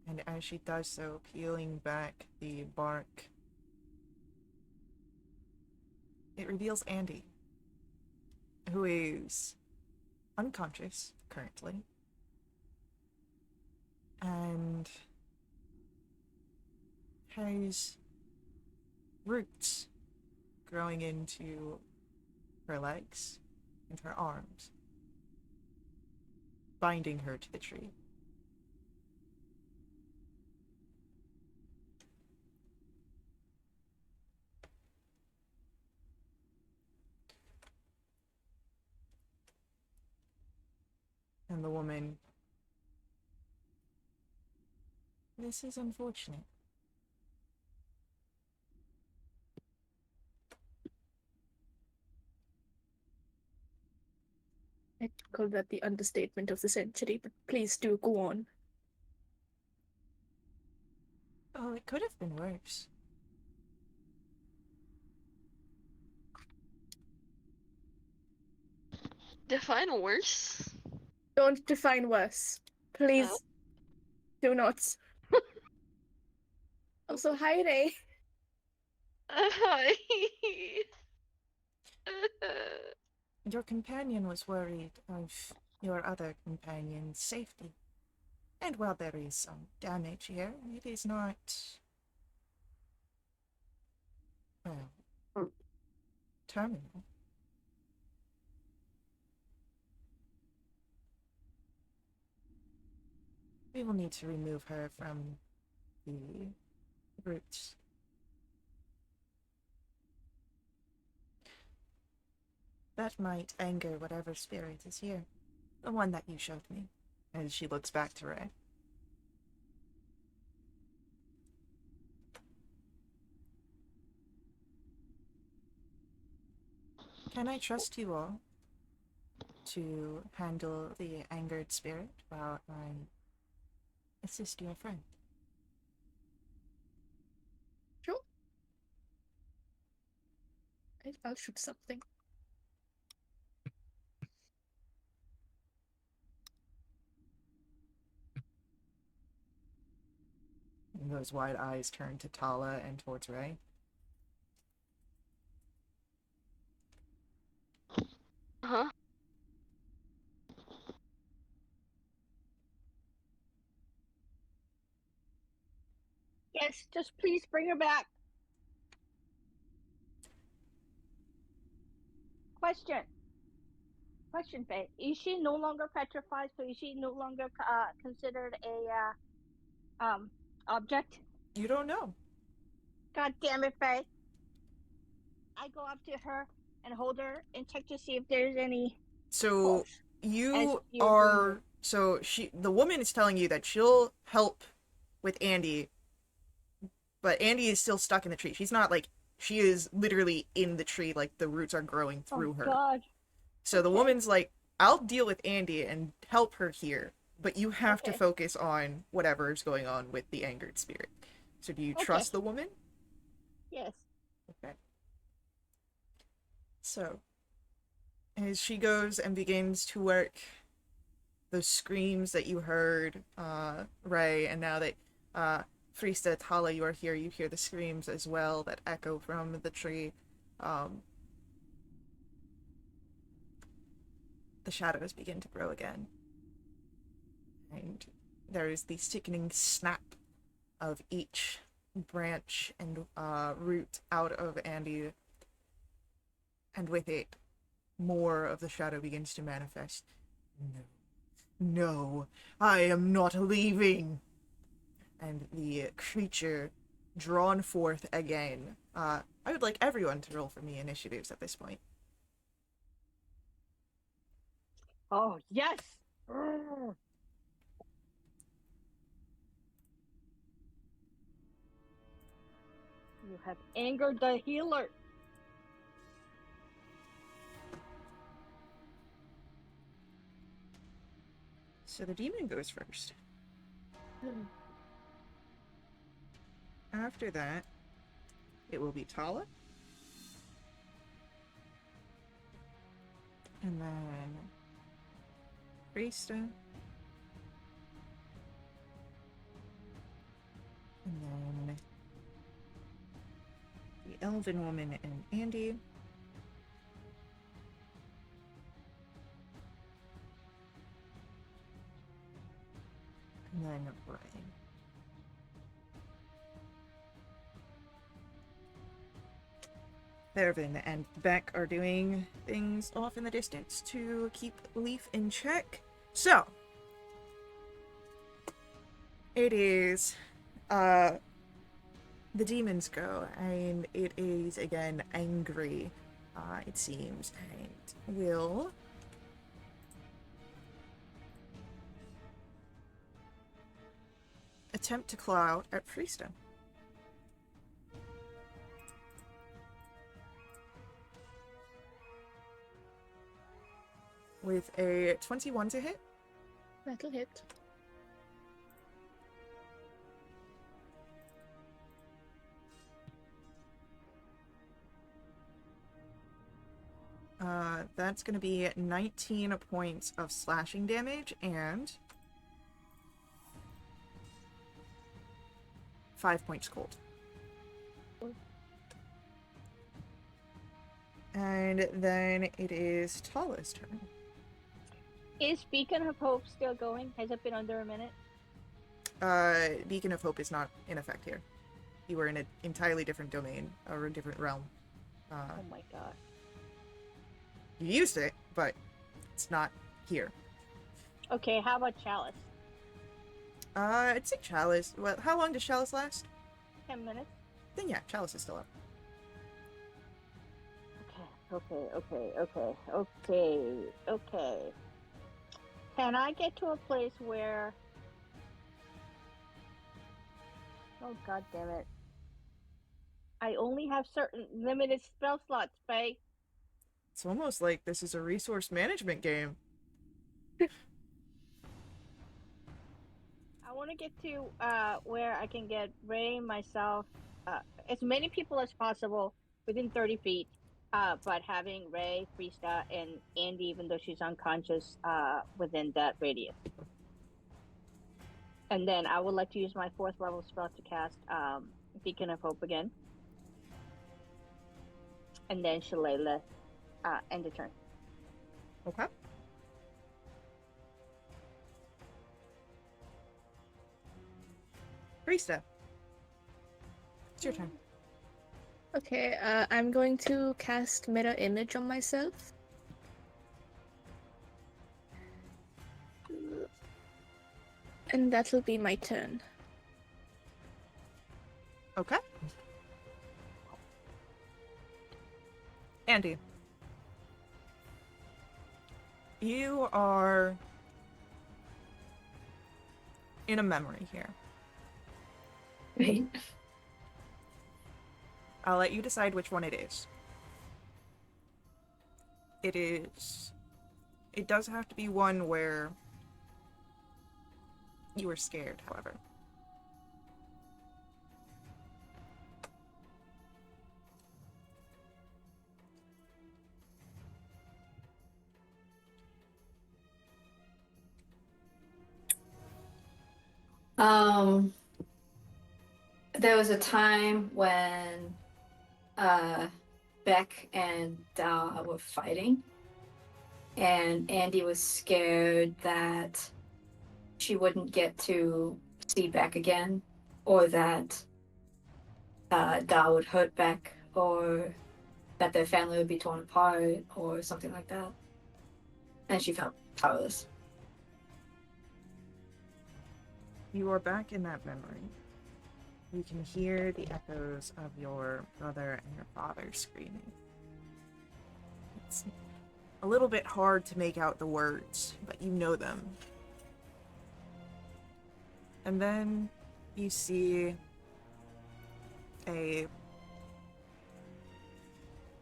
A: And as she does so, peeling back the bark, it reveals Andy, who is unconscious currently, and has roots growing into her legs and her arms, binding her to the tree. And the woman, this is unfortunate.
B: I'd call that the understatement of the century, but please do go on.
A: Oh, it could have been worse.
E: Define worse.
B: Don't define worse. Please
E: Oh.
B: do not. Also, hi, Ray.
E: Hi.
A: Your companion was worried of your other companion's safety. And while there is some damage here, it is not, well, terminal. We will need to remove her from the roots. That might anger whatever spirit is here. The one that you showed me. As she looks back to Ray. Can I trust you all to handle the angered spirit while I assist your friend?
B: Sure. I'll shoot something.
A: And those wide eyes turn to Tala and towards Ray.
E: Huh?
C: Yes, just please bring her back. Question. Question, Faye. Is she no longer petrified? So is she no longer considered a object?
A: You don't know.
C: God damn it, Faye. I go up to her and hold her and check to see if there's any
A: So
C: pulse.
A: you
C: you're
A: are
C: breathing.
A: so the woman is telling you that she'll help with Andy, but Andy is still stuck in the tree. She's not like she is literally in the tree, like the roots are growing through her.
C: God.
A: So the
C: Okay.
A: woman's like, I'll deal with Andy and help her here, but you have to
C: Okay.
A: focus on whatever's going on with the angered spirit. So do you trust the woman?
C: Yes.
A: Okay. So, as she goes and begins to work those screams that you heard, Ray, and now that Friesta, Tala, you are here. You hear the screams as well that echo from the tree. The shadows begin to grow again. And there is the sickening snap of each branch and root out of Andy. And with it, more of the shadow begins to manifest. No. No, I am not leaving. And the creature drawn forth again. I would like everyone to roll for me initiatives at this point.
C: Oh, yes! Urgh. You have angered the healer.
A: So the demon goes first. After that, it will be Tala. And then Priesta. And then the Elven Woman and Andy. And then Brian. Thervin and Beck are doing things off in the distance to keep Leaf in check. So, it is, the demons go, and it is again angry, it seems, and will attempt to claw out at Friesta. With a 21 to hit.
B: That'll hit.
A: That's going to be 19 points of slashing damage and 5 points cold. And then it is Tala's turn.
C: Is Beacon of Hope still going? Has it been under a minute?
A: Beacon of Hope is not in effect here. You were in an entirely different domain, or a different realm.
C: Oh my god.
A: You used it, but it's not here.
C: Okay, how about Chalice?
A: I'd say Chalice. Well, how long does Chalice last?
C: 10 minutes?
A: Then yeah, Chalice is still up.
C: Okay. Can I get to a place where... Oh, god damn it. I only have certain limited spell slots, Faye.
A: It's almost like this is a resource management game.
C: I want to get to where I can get Ray, myself, as many people as possible within 30 feet, but having Ray, Friesta, and Andy, even though she's unconscious, within that radius. And then I would like to use my 4th level spell to cast Beacon of Hope again. And then Shalala, end the turn.
A: Okay. Priesta. It's your turn.
B: Okay, I'm going to cast Mirror Image on myself. And that'll be my turn.
A: Okay. Andy. You are in a memory here.
D: Right.
A: I'll let you decide which one it is. It does have to be one where you were scared, however.
D: Um, there was a time when Beck and Da were fighting, and Andy was scared that she wouldn't get to see Beck again, or that Da would hurt Beck, or that their family would be torn apart, or something like that. And she felt powerless.
A: You are back in that memory. You can hear the echoes of your brother and your father screaming. It's a little bit hard to make out the words, but you know them. And then you see a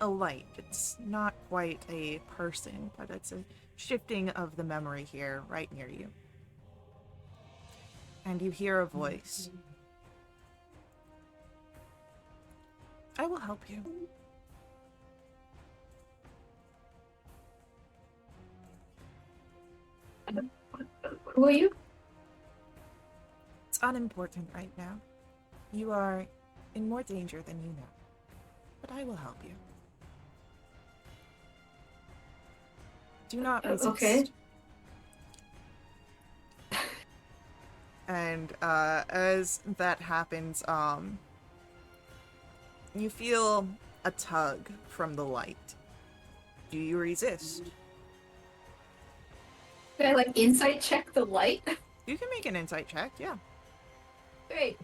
A: light. It's not quite a person, but it's a shifting of the memory here right near you. And you hear a voice. I will help you.
D: Who are you?
A: It's unimportant right now. You are in more danger than you know. But I will help you. Do not resist.
D: Okay.
A: And as that happens, you feel a tug from the light. Do you resist?
D: Can I like insight check the light?
A: You can make an insight check, yeah.
D: Great.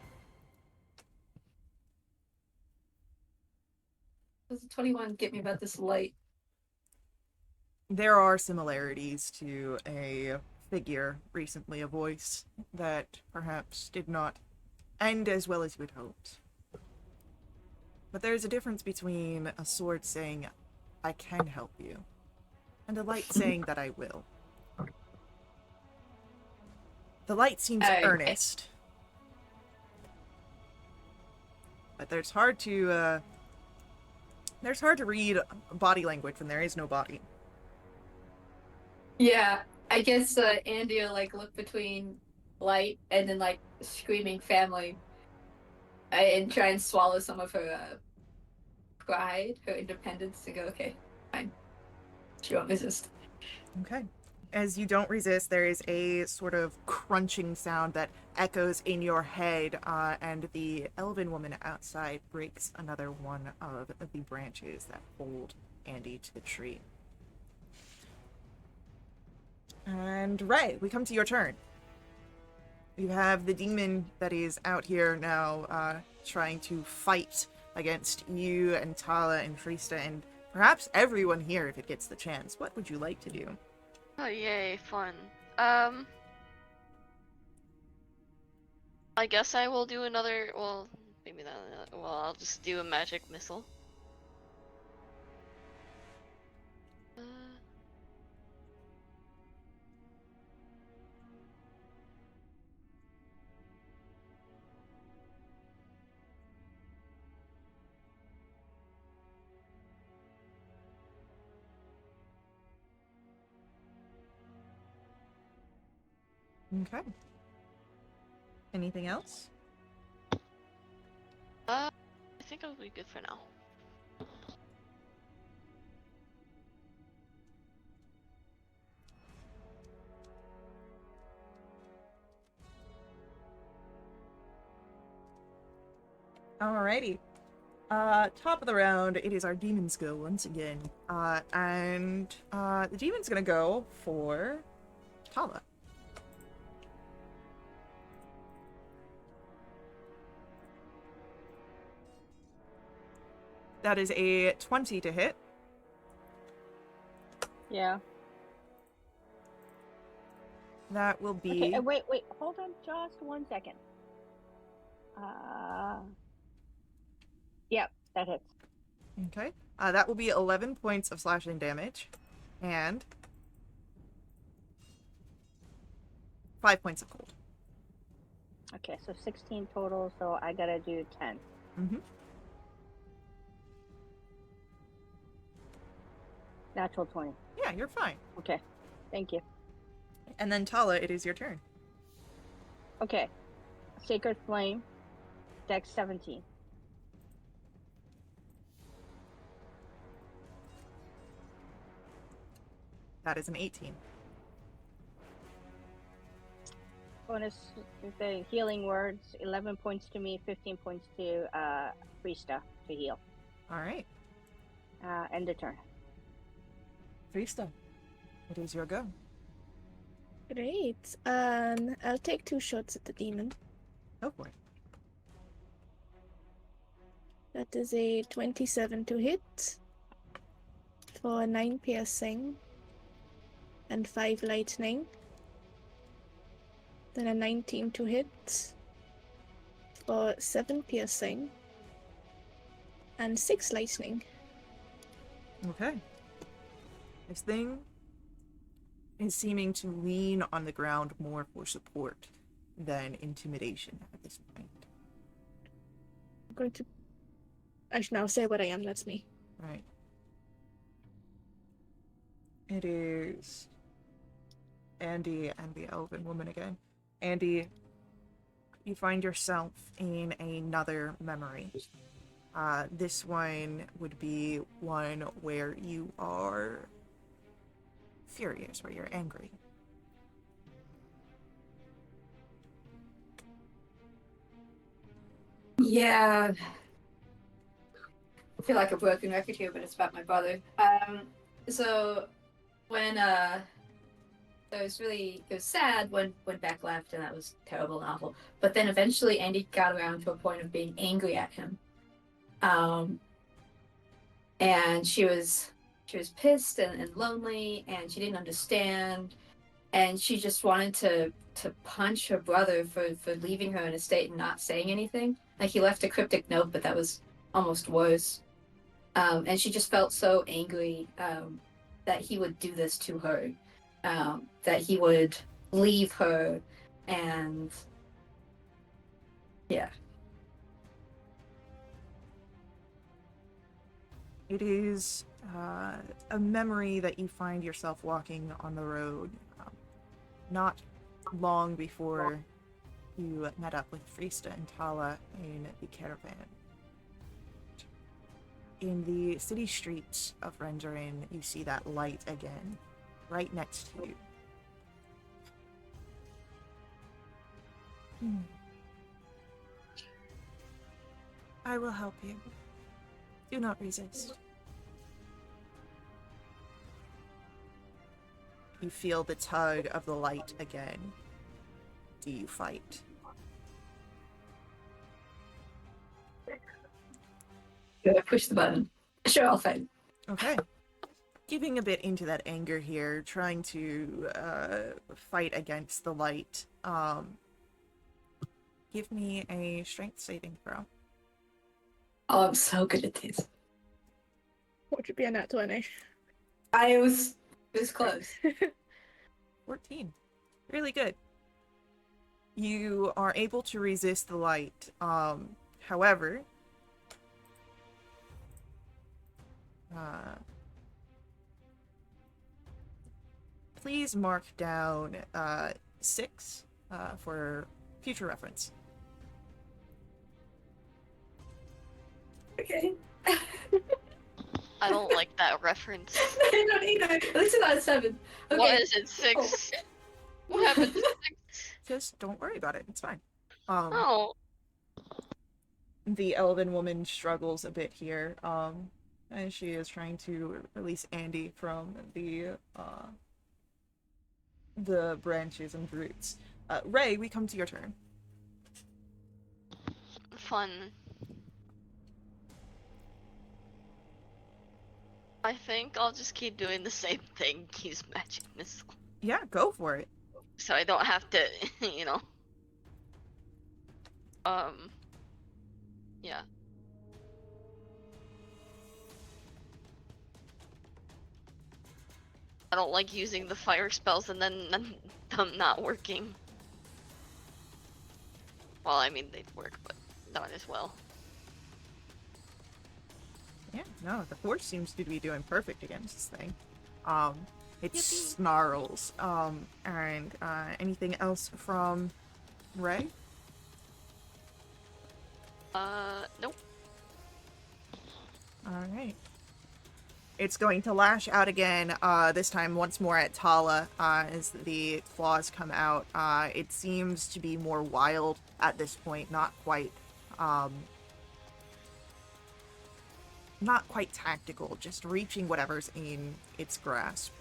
D: Does a 21 get me about this light?
A: There are similarities to a figure, recently a voice, that perhaps did not end as well as you had hoped. But there's a difference between a sword saying, I can help you, and a light saying that I will. The light seems earnest. But there's hard to read body language when there is no body.
D: Yeah, I guess Andy will like look between light and then like screaming family, and try and swallow some of her pride, her independence, to go, okay, fine. She won't resist.
A: Okay. As you don't resist, there is a sort of crunching sound that echoes in your head, and the elven woman outside breaks another one of the branches that hold Andy to the tree. And Ray, we come to your turn. You have the demon that is out here now, trying to fight against you and Tala and Frista and perhaps everyone here if it gets the chance. What would you like to do?
E: Oh yay, fun. I guess I will do another, well, maybe not another, well, I'll just do a magic missile.
A: Okay. Anything else?
E: I think I'll be good for now.
A: Alrighty. Top of the round, it is our demons go once again. And the demon's gonna go for Tala. That is a 20 to hit.
C: Yeah.
A: That will be...
C: Okay, wait, hold on just 1 second. Yep, that hits.
A: Okay. That will be 11 points of slashing damage. And 5 points of cold.
C: Okay, so 16 total, so I gotta do 10.
A: Mm-hmm.
C: Natural 20.
A: Yeah, you're fine.
C: Okay, thank you.
A: And then Tala, it is your turn.
C: Okay, Sacred Flame. Dex 17.
A: That is an 18.
C: Bonus the healing words, 11 points to me, 15 points to Frista to heal.
A: Alright.
C: End the turn.
A: Frista, it is your go.
B: Great. I'll take 2 shots at the demon.
A: Go for it.
B: That is a 27 to hit for 9 piercing and 5 lightning. Then a 19 to hit for 7 piercing and 6 lightning.
A: Okay. This thing is seeming to lean on the ground more for support than intimidation at this point.
B: I'm going to... I should now say what I am, that's me.
A: Right. It is Andy and the elven woman again. Andy, you find yourself in another memory. This one would be one where you are furious, where you're angry.
D: Yeah. I feel like a broken record here, but it's about my brother. So when it was sad when Beck left, and that was terrible and awful. But then eventually Andy got around to a point of being angry at him. And she was pissed and lonely, and she didn't understand, and she just wanted to punch her brother for leaving her in a state and not saying anything. Like, he left a cryptic note, but that was almost worse. And she just felt so angry that he would do this to her, that he would leave her, and yeah.
A: It is a memory that you find yourself walking on the road not long before you met up with Frista and Tala in the caravan. In the city streets of Rendarin, you see that light again, right next to you. I will help you. Do not resist. You feel the tug of the light again. Do you fight?
D: Push the button. Sure, I'll fight.
A: Okay. Giving a bit into that anger here, trying to fight against the light. Give me a strength saving throw.
D: Oh, I'm so good at this.
B: What should be a nat 20?
D: It was close.
A: 14. Really good. You are able to resist the light. However, please mark down 6 for future reference.
D: Okay.
E: I don't like that reference.
D: I don't either. At least it's not 7. Okay.
E: Why is it 6? What happened to 6?
A: Just don't worry about it. It's fine.
E: Oh.
A: The elven woman struggles a bit here, and she is trying to release Andy from the branches and roots. Ray, we come to your turn.
E: Fun. I think I'll just keep doing the same thing. Use magic missile.
A: Yeah, go for it.
E: So I don't have to, you know. Yeah. I don't like using the fire spells and then them not working. Well, I mean, they'd work, but not as well.
A: Yeah, no, the force seems to be doing perfect against this thing. It
B: Yippee.
A: snarls. And anything else from Ray?
E: Nope.
A: Alright. It's going to lash out again, this time once more at Tala, as the claws come out. It seems to be more wild at this point, not quite tactical, just reaching whatever's in its grasp.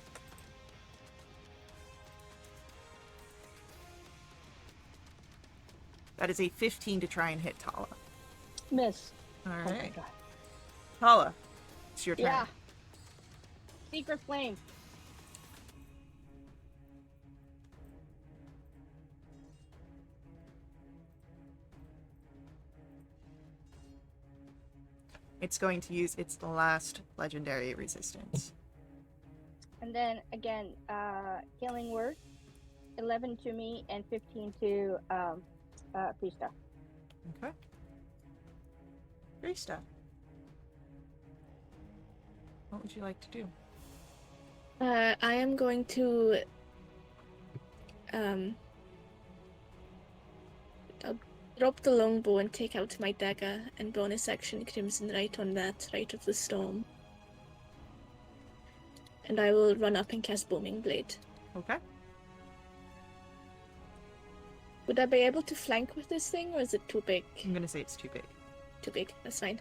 A: That is a 15 to try and hit Tala.
C: Miss. Oh my
A: Alright.
C: god.
A: Tala, it's your turn.
C: Yeah. Secret flame.
A: It's going to use its last legendary resistance.
C: And then again, killing word. 11 to me and 15 to Krista.
A: Okay. Krista. What would you like to do?
B: I am going to I'll drop the longbow and take out my dagger and bonus action Crimson right on that, right of the storm. And I will run up and cast Booming Blade.
A: Okay.
B: Would I be able to flank with this thing, or is it too big?
A: I'm gonna say it's too big.
B: Too big, that's fine.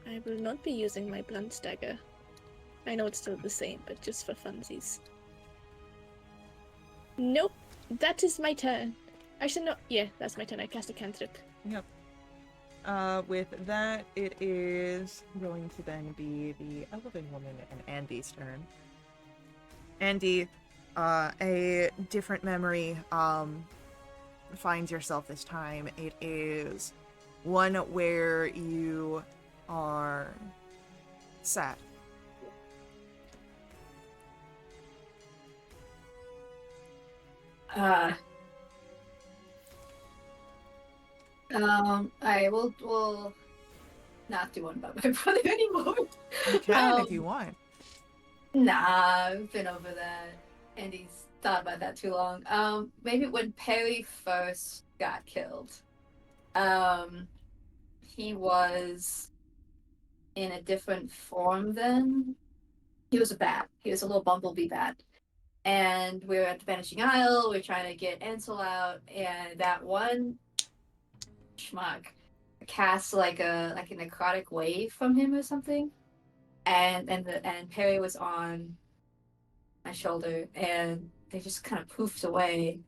B: I will not be using my blunt dagger. I know it's still the same, but just for funsies. Nope, that is my turn. Actually, no, yeah, that's my turn. I cast a cantrip.
A: Yep. With that, it is going to then be the Elven Woman and Andy's turn. Andy, a different memory, finds yourself this time. It is one where you are sad.
D: I will not do one about my brother anymore.
A: You can if you want.
D: Nah, I've been over that. Andy's thought about that too long. Maybe when Perry first got killed, he was in a different form then. He was a bat. He was a little bumblebee bat. And we were at the Vanishing Isle, we were trying to get Ansel out, and that one schmuck cast like a necrotic wave from him or something. And Perry was on my shoulder, and they just kind of poofed away.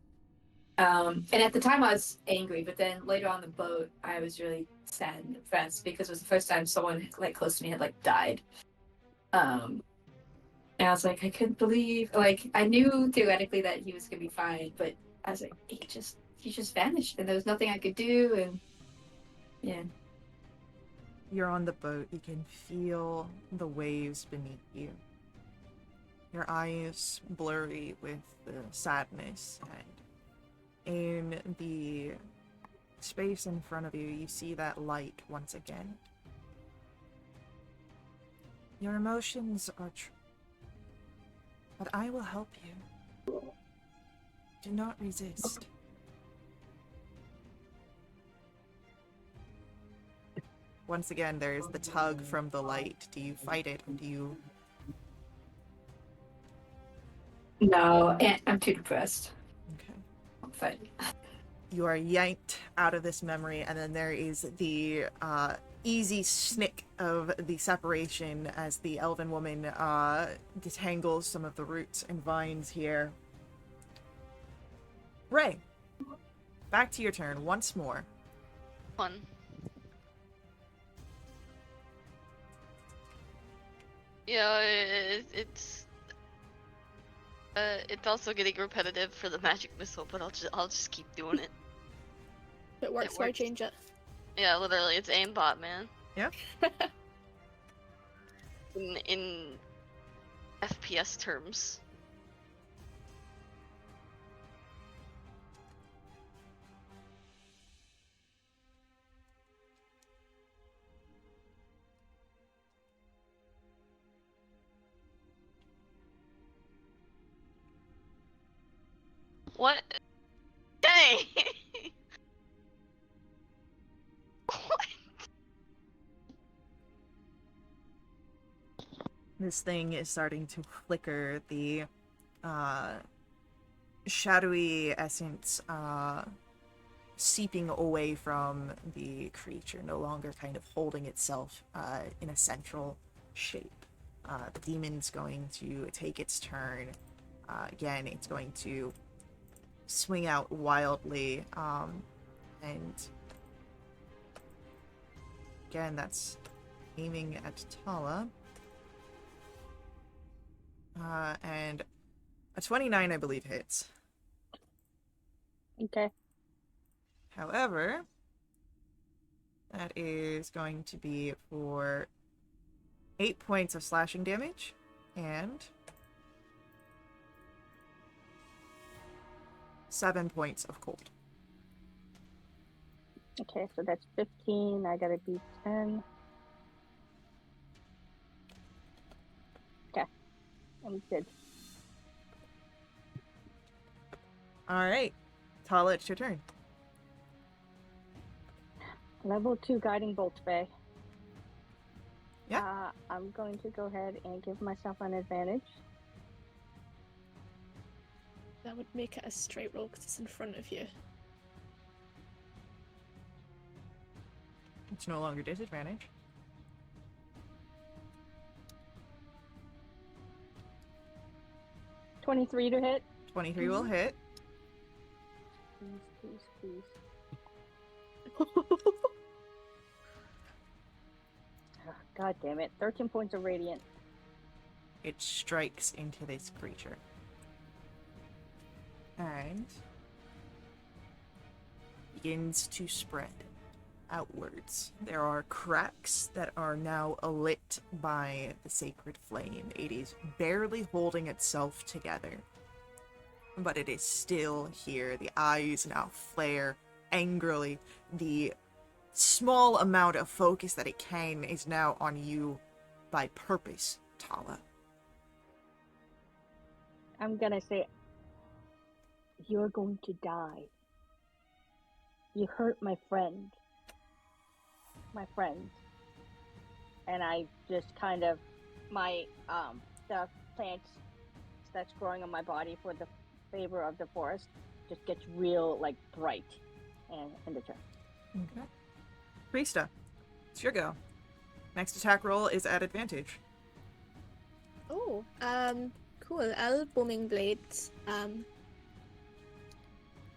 D: And at the time I was angry, but then later on the boat I was really sad and depressed because it was the first time someone like close to me had like died. And I was like, I couldn't believe, like, I knew theoretically that he was gonna be fine, but I was like, he just vanished, and there was nothing I could do, and yeah.
A: You're on the boat. You can feel the waves beneath you. Your eyes blurry with the sadness, and in the space in front of you, you see that light once again. Your emotions are true. But I will help you. Do not resist. Once again, there's the tug from the light. Do you fight it, or do you...
D: No, I'm too depressed.
A: Okay.
D: I'm fine.
A: You are yanked out of this memory, and then there is the easy snick of the separation as the elven woman detangles some of the roots and vines here. Ray, back to your turn once more.
E: One. Yeah, it's also getting repetitive for the magic missile, but I'll just keep doing it.
B: If it works,
E: It
B: why
E: works.
B: change it?
E: Yeah, literally, it's aimbot, man.
A: Yeah.
E: In FPS terms. What? Dang!
A: This thing is starting to flicker. The shadowy essence seeping away from the creature, no longer kind of holding itself in a central shape. The demon's going to take its turn. Again, it's going to swing out wildly, and again, that's aiming at Tala. And a 29, I believe, hits.
C: Okay.
A: However, that is going to be for 8 points of slashing damage and 7 points of cold.
C: Okay, so that's 15. I gotta beat 10. Okay. I'm good.
A: Alright. Tala, it's your turn.
C: Level 2 guiding bolt, Faye.
A: Yeah.
C: I'm going to go ahead and give myself an advantage.
B: That would make it a straight roll because it's in front of you.
A: It's no longer disadvantage.
C: $23 to hit.
A: 23 will hit.
C: Please. Oh, God damn it. 13 points of radiant.
A: It strikes into this creature. And begins to spread outwards. There are cracks that are now lit by the sacred flame. It is barely holding itself together, but it is still here. The eyes now flare angrily. The small amount of focus that it can is now on you by purpose, Tala.
C: I'm gonna say, you're going to die. You hurt my friend. My friend. And I just kind of, the plants that's growing on my body for the favor of the forest just gets real, bright and in the turn.
A: Okay. Krista, it's your go. Next attack roll is at advantage.
B: Oh, cool. I'll booming blades.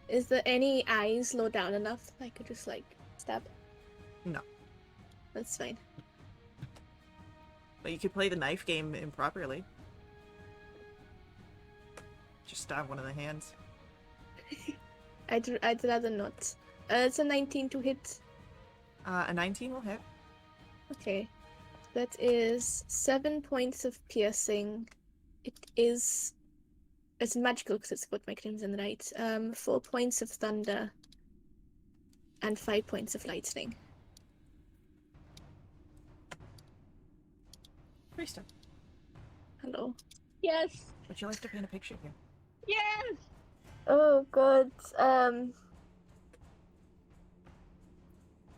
B: Is there any eyes low down enough I could just stab?
A: No.
B: That's fine.
A: But you could play the knife game improperly. Just stab one of the hands.
B: I'd rather not. It's a 19 to hit.
A: A 19 will hit.
B: Okay. That is 7 points of piercing. It's magical because it's got my crimson right. 4 points of thunder. And 5 points of lightning.
A: Krista,
B: Hello.
C: Yes!
A: would you like to paint a picture here?
C: Yes!
B: Oh god.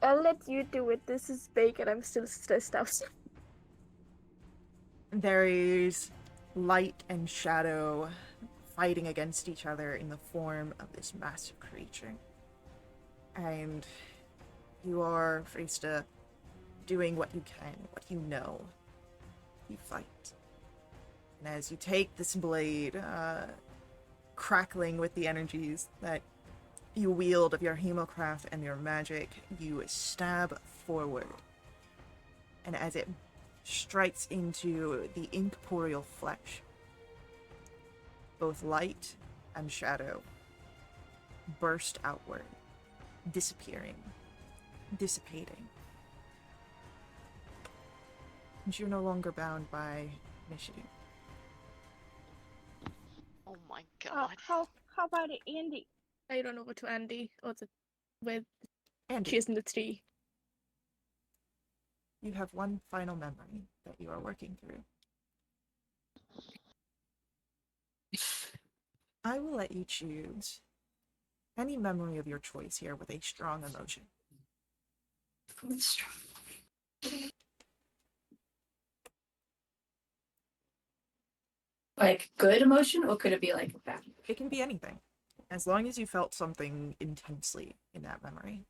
B: I'll let you do it. This is big and I'm still stressed out.
A: There is light and shadow fighting against each other in the form of this massive creature. And you are, Frista, doing what you can, what you know. You fight. And as you take this blade, crackling with the energies that you wield of your hemocraft and your magic, you stab forward. And as it strikes into the incorporeal flesh, both light and shadow burst outward, disappearing, dissipating. And you're no longer bound by initiative.
E: Oh my god.
C: How about it, Andy?
B: I run over to Andy with
A: And
B: she's in the tree.
A: you have one final memory that you are working through. I will let you choose any memory of your choice here with a strong emotion.
D: Like good emotion, or could it be like bad?
A: It can be anything, as long as you felt something intensely in that memory.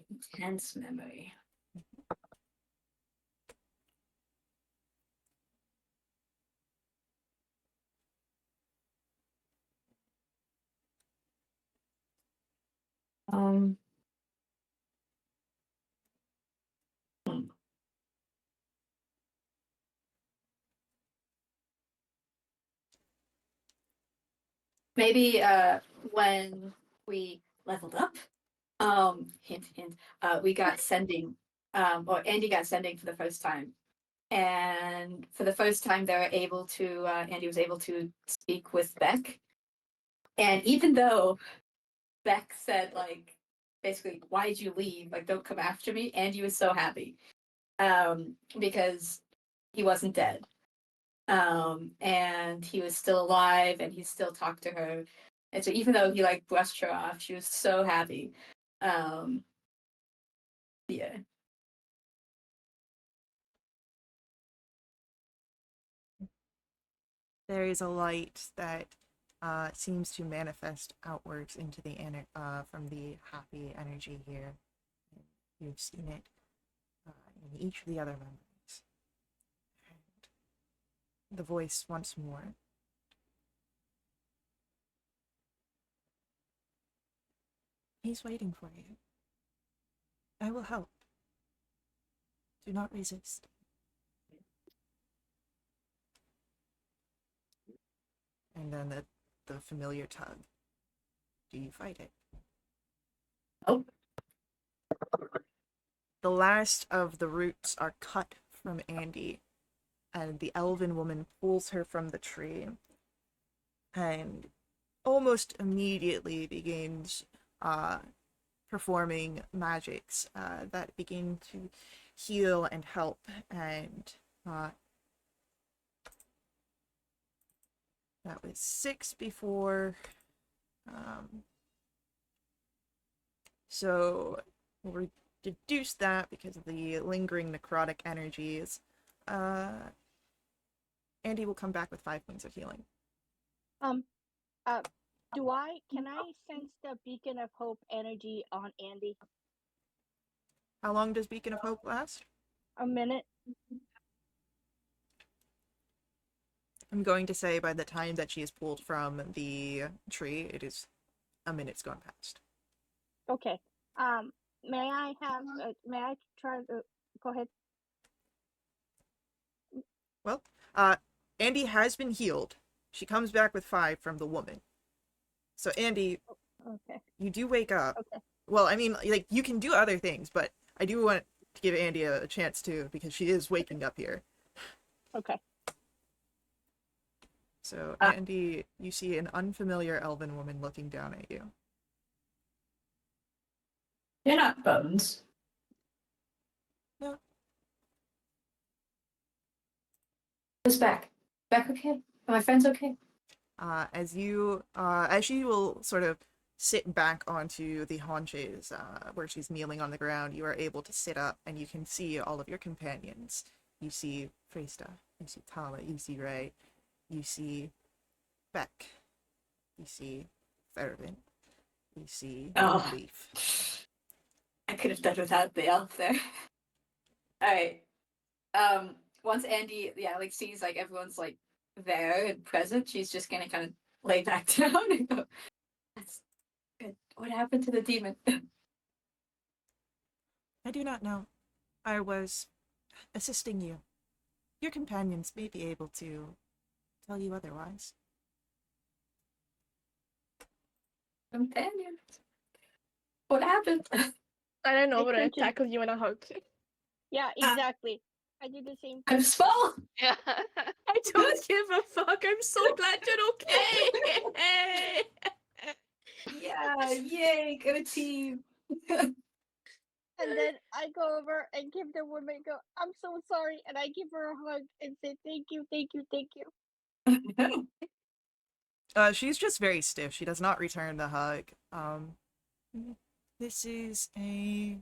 D: Intense memory. Um. Maybe when we leveled up, hint hint, we got sending, or Andy got sending for the first time. And for the first time they were able to Andy was able to speak with Beck. And even though Beck said like basically, why'd you leave? Like don't come after me, Andy was so happy. Because he wasn't dead. And he was still alive and he still talked to her. And so even though he like brushed her off, she was so happy. Yeah.
A: There is a light that seems to manifest outwards into the from the happy energy here. You've seen it in each of the other memories. And the voice once more. He's waiting for you. I will help. Do not resist. And then the familiar tug. Do you fight it?
D: Nope.
A: The last of the roots are cut from Andy, and the elven woman pulls her from the tree and almost immediately begins performing magics that begin to heal and help. And that was 6 before. So we'll reduce that because of the lingering necrotic energies. Andy will come back with 5 points of healing.
C: Can I sense the beacon of hope energy on Andy?
A: How long does Beacon of Hope last?
C: A minute.
A: I'm going to say by the time that she is pulled from the tree, it is a minute's gone past.
C: Okay. May I try to go ahead?
A: Well, Andy has been healed. She comes back with 5 from the woman. So Andy,
C: Okay.
A: you do wake up.
C: Okay.
A: Well, I mean, like, you can do other things, but I do want to give Andy a chance too, because she is waking up here.
C: Okay.
A: So, Andy, you see an unfamiliar elven woman looking down at you.
D: You're not Bones.
A: No.
D: Who's Beck? Beck okay? Are my friends okay?
A: As she will sort of sit back onto the haunches where she's kneeling on the ground, you are able to sit up and you can see all of your companions. You see Freysta, you see Tala, you see Ray, you see Beck, you see Fervin, you see Leaf.
D: I could have done without the elf there. Alright. Once Andy, sees like everyone's like there and present, she's just gonna kind of lay back down and go, that's good. What happened to the demon?
A: I do not know. I was assisting you. Your companions may be able to tell you otherwise.
D: Companions. What happened?
B: I don't know,
C: I
B: but I
C: turn to-
B: tackle you in a hug.
C: Yeah, exactly. I did the same thing.
D: I'm small.
E: Yeah.
B: I don't give a fuck. I'm so glad you're okay.
D: Yeah, yay, good team.
C: And then I go over and give the woman go, I'm so sorry, and I give her a hug and say thank you, thank you, thank you.
A: She's just very stiff. She does not return the hug. This is a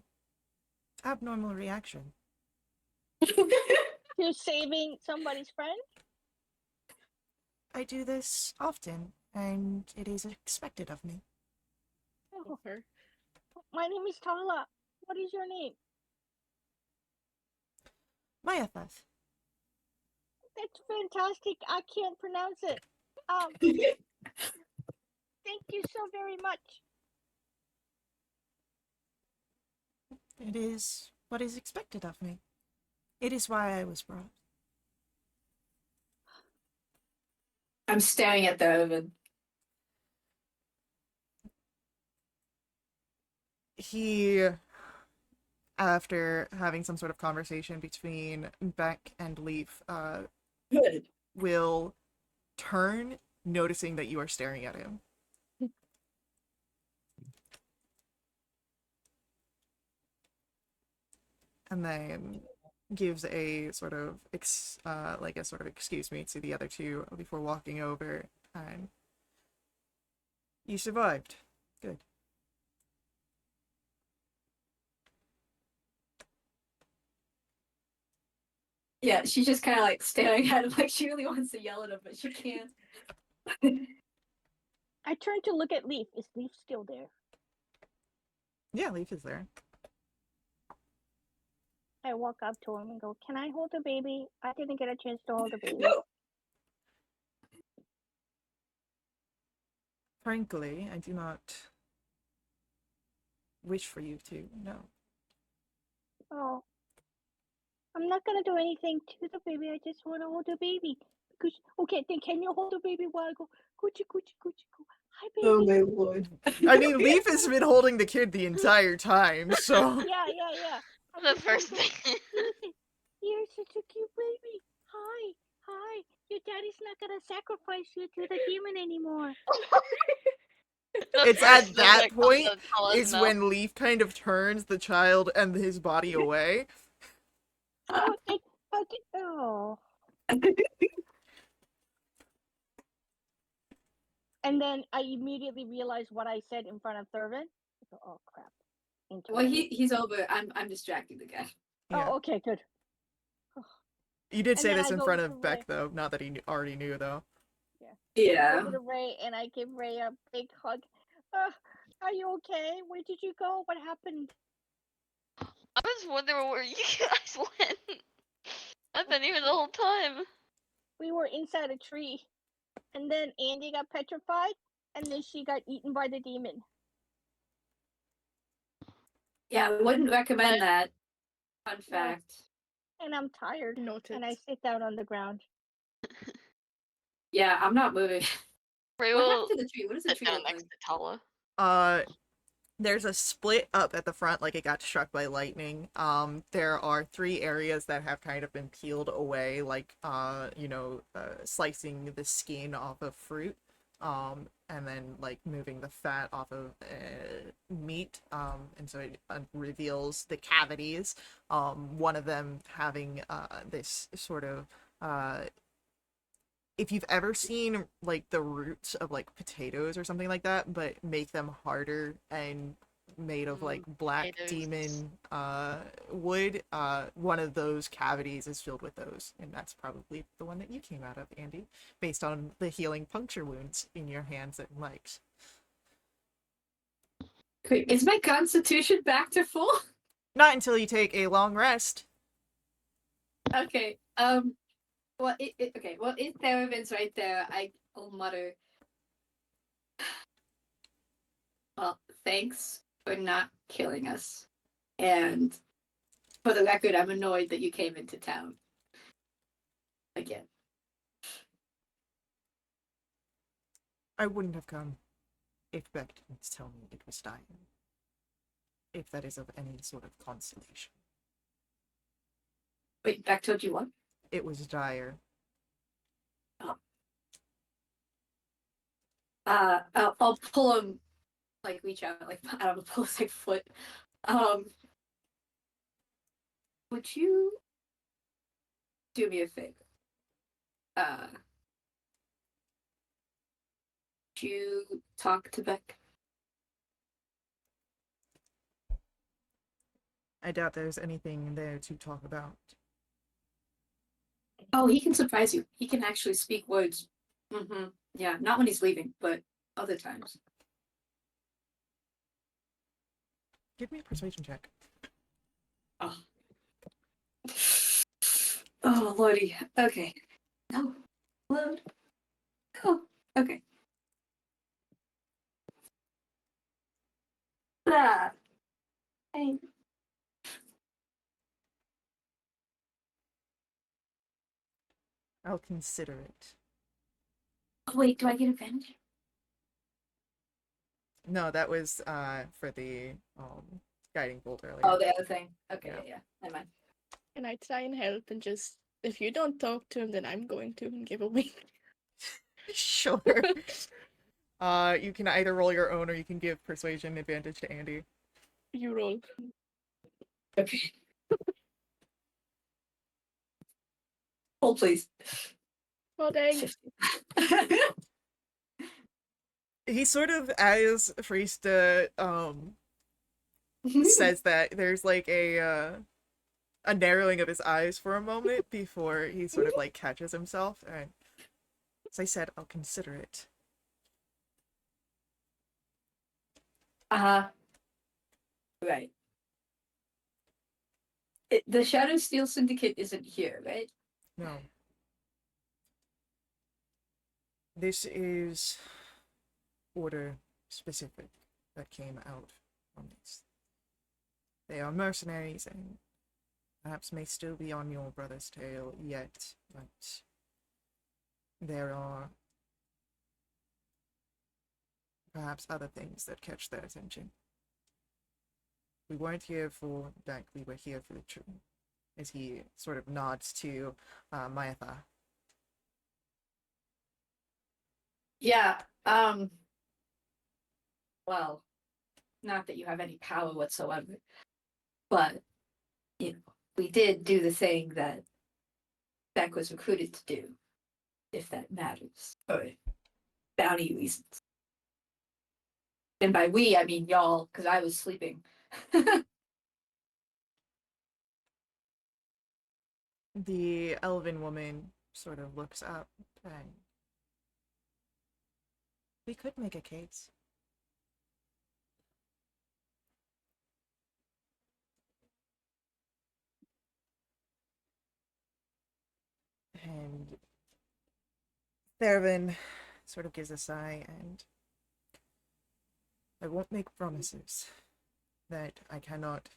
A: abnormal reaction.
C: You're saving somebody's friend?
A: I do this often, and it is expected of me.
C: Oh,
B: Her.
C: my name is Tala. What is your name?
A: Mayatheth.
C: That's fantastic. I can't pronounce it. Thank you so very much.
A: It is what is expected of me. It is why I was brought.
D: I'm staring at the oven.
A: He, after having some sort of conversation between Beck and Leaf,
D: Good.
A: will turn, noticing that you are staring at him. And then gives a sort of excuse me to the other two before walking over, and you survived. Good.
D: Yeah, she's just kind of like staring at him, like she really wants to yell at him, but she can't.
C: I turn to look at Leaf. Is Leaf still there?
A: Yeah, Leaf is there.
C: I walk up to him and go, "Can I hold the baby? I didn't get a chance to hold the baby."
D: No.
A: Frankly, I do not wish for you to, no.
C: Oh, I'm not gonna do anything to the baby. I just want to hold the baby. Because, okay, then can you hold the baby while I go, coochie, coochie, coochie, coo. Hi, baby.
D: Oh my lord.
A: I mean, Leaf has been holding the kid the entire time, so...
C: Yeah. I
E: The
C: just
E: first
C: wanna go,
E: thing.
C: "Listen, you're such a cute baby. Hi. Your daddy's not gonna sacrifice you to the demon anymore."
E: The
A: It's
E: first
A: at
E: thing
A: that
E: comes
A: point
E: to tell us
A: is
E: no.
A: when Leaf kind of turns the child and his body away.
C: Oh. And then I immediately realized what I said in front of Thurman. I go, oh crap.
D: Well, he's over. I'm distracting the guy.
A: Yeah.
C: Oh, okay, good.
A: You did
C: And
A: say
C: then
A: this
C: I
A: in
C: go
A: front
C: to
A: of
C: Ray.
A: Beck, though. Not that he already knew, though.
C: I
D: Yeah.
C: go to Ray and I give Ray a big hug. Are you okay? Where did you go? What happened?
E: I was wondering where you guys went. I've been here the whole time.
C: We were inside a tree. And then Andy got petrified. And then she got eaten by the demon.
D: Yeah, I wouldn't recommend that. Fun
C: No.
D: fact.
C: And I'm tired.
B: Noted.
C: And I sit down on the ground.
D: Yeah, I'm not moving.
E: Ray
D: What
E: will
D: happened to the tree? What does the
E: sit
D: tree
E: down
D: look
E: next
D: like?
E: to Tala.
A: There's a split up at the front, like it got struck by lightning. There are 3 areas that have kind of been peeled away, like, slicing the skin off of fruit. And then, like, moving the fat off of meat. And so it reveals the cavities. One of them having this sort of if you've ever seen like the roots of like potatoes or something like that, but make them harder and made of like black
E: Potatoes.
A: demon wood, one of those cavities is filled with those, and that's probably the one that you came out of, Andy, based on the healing puncture wounds in your hands and legs.
D: Wait, is my constitution back to full?
A: Not until you take a long rest.
D: Okay. Well, okay. Well, if Theravin's right there, I'll mutter. Well, thanks for not killing us. And for the record, I'm annoyed that you came into town. Again.
A: I wouldn't have come if Beck didn't tell me it was dying. If that is of any sort of consolation.
D: Wait, Beck told you what?
A: It was dire.
D: I'll pull him, like reach out, like I don't know, pull his like foot. Would you do me a favor? Would you talk to Beck?
A: I doubt there's anything there to talk about.
D: Oh, he can surprise you. He can actually speak words Mm-hmm. Yeah, not when he's leaving, but other times.
A: Give me a persuasion check.
D: Oh. Oh, lordy. Okay. No. Load. Go. Okay. Ah. Hey.
A: I'll consider it.
D: Oh, wait, do I get advantage?
A: No, that was for the guiding bolt earlier.
D: Oh, the other thing. Okay,
A: Yeah.
D: yeah. Never mind.
B: And I try and help and just, if you don't talk to him, then I'm going to and give a wink.
A: Sure. You can either roll your own or you can give persuasion advantage to Andy.
B: You roll.
D: Okay. Hold, please.
B: Oh, dang.
A: He sort of, as Friesta says that, there's like a narrowing of his eyes for a moment before he sort of like catches himself, and as I said, I'll consider it.
D: Right. The Shadow Steel Syndicate isn't here, right?
A: No. This is order specific that came out from this. They are mercenaries and perhaps may still be on your brother's tail yet, but there are perhaps other things that catch their attention. We weren't here for that, we were here for the truth. As he sort of nods to Mayatha.
D: Yeah. Well, not that you have any power whatsoever, but you know, we did do the thing that Beck was recruited to do, if that matters, for bounty reasons. And by we, I mean y'all, because I was sleeping.
A: The elven woman sort of looks up and we could make a case. And Theravin sort of gives a sigh, and I won't make promises that I cannot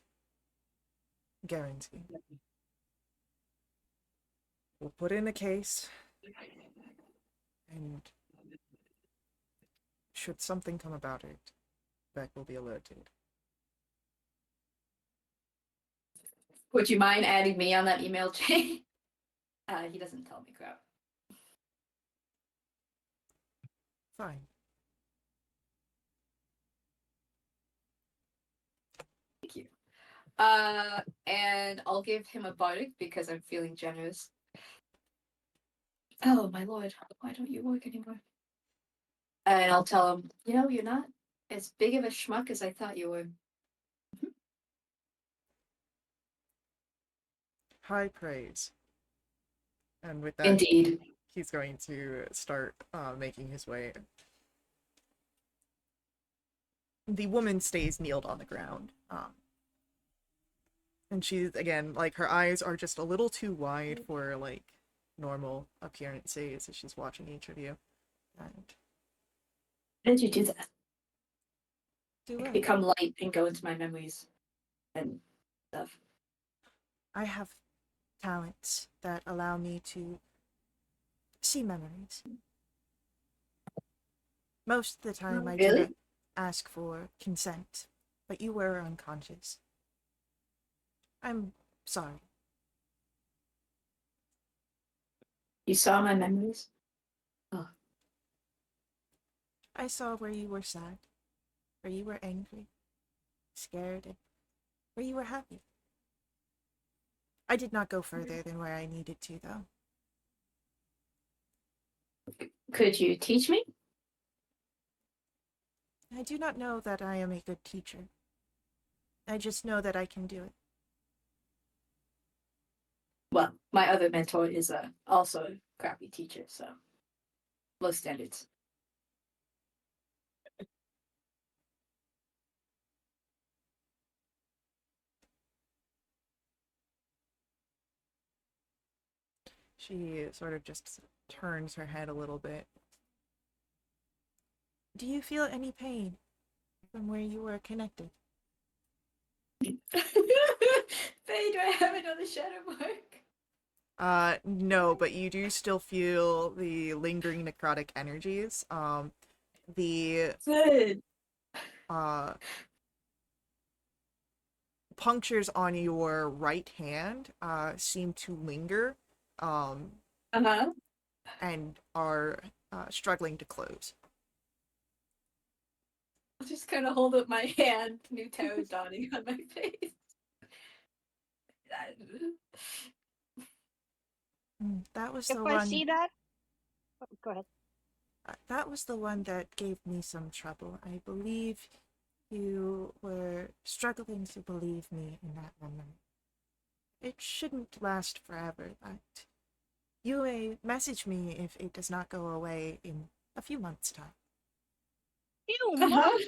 A: guarantee. We'll put in a case, and should something come about it, Beck will be alerted.
D: Would you mind adding me on that email chain? He doesn't tell me crap.
A: Fine.
D: Thank you. And I'll give him a bardic because I'm feeling generous. Oh my lord, why don't you work anymore? And I'll tell him, you know, you're not as big of a schmuck as I thought you were.
A: High praise. And with that,
D: Indeed.
A: he's going to start making his way. The woman stays kneeled on the ground. And she's, again, like, her eyes are just a little too wide for, like, normal appearances as she's watching each of you. And
D: How did you do that?
A: do it.
D: Become light and go into my memories and stuff.
A: I have talents that allow me to see memories. Most of the time, I do
D: Really?
A: not ask for consent, but you were unconscious. I'm sorry.
D: You saw my memories? Oh.
A: I saw where you were sad, where you were angry, scared, and where you were happy. I did not go further than where I needed to, though.
D: Could you teach me?
A: I do not know that I am a good teacher. I just know that I can do it.
D: Well, my other mentor is also a crappy teacher, so. Low standards.
A: She sort of just turns her head a little bit. Do you feel any pain from where you were connected?
D: Faye, do I have another shadow mark?
A: No, but you do still feel the lingering necrotic energies. The
D: Good.
A: punctures on your right hand seem to linger
D: Uh-huh.
A: and are struggling to close.
D: I'll just kind of hold up my hand, new terror dawning on my face.
A: That was
C: If
A: the
C: I
A: one.
C: see that, go ahead.
A: That was the one that gave me some trouble. I believe you were struggling to believe me in that moment. It shouldn't last forever, but you may message me if it does not go away in a few months' time.
C: Ew,
D: Uh-huh.
C: Mom!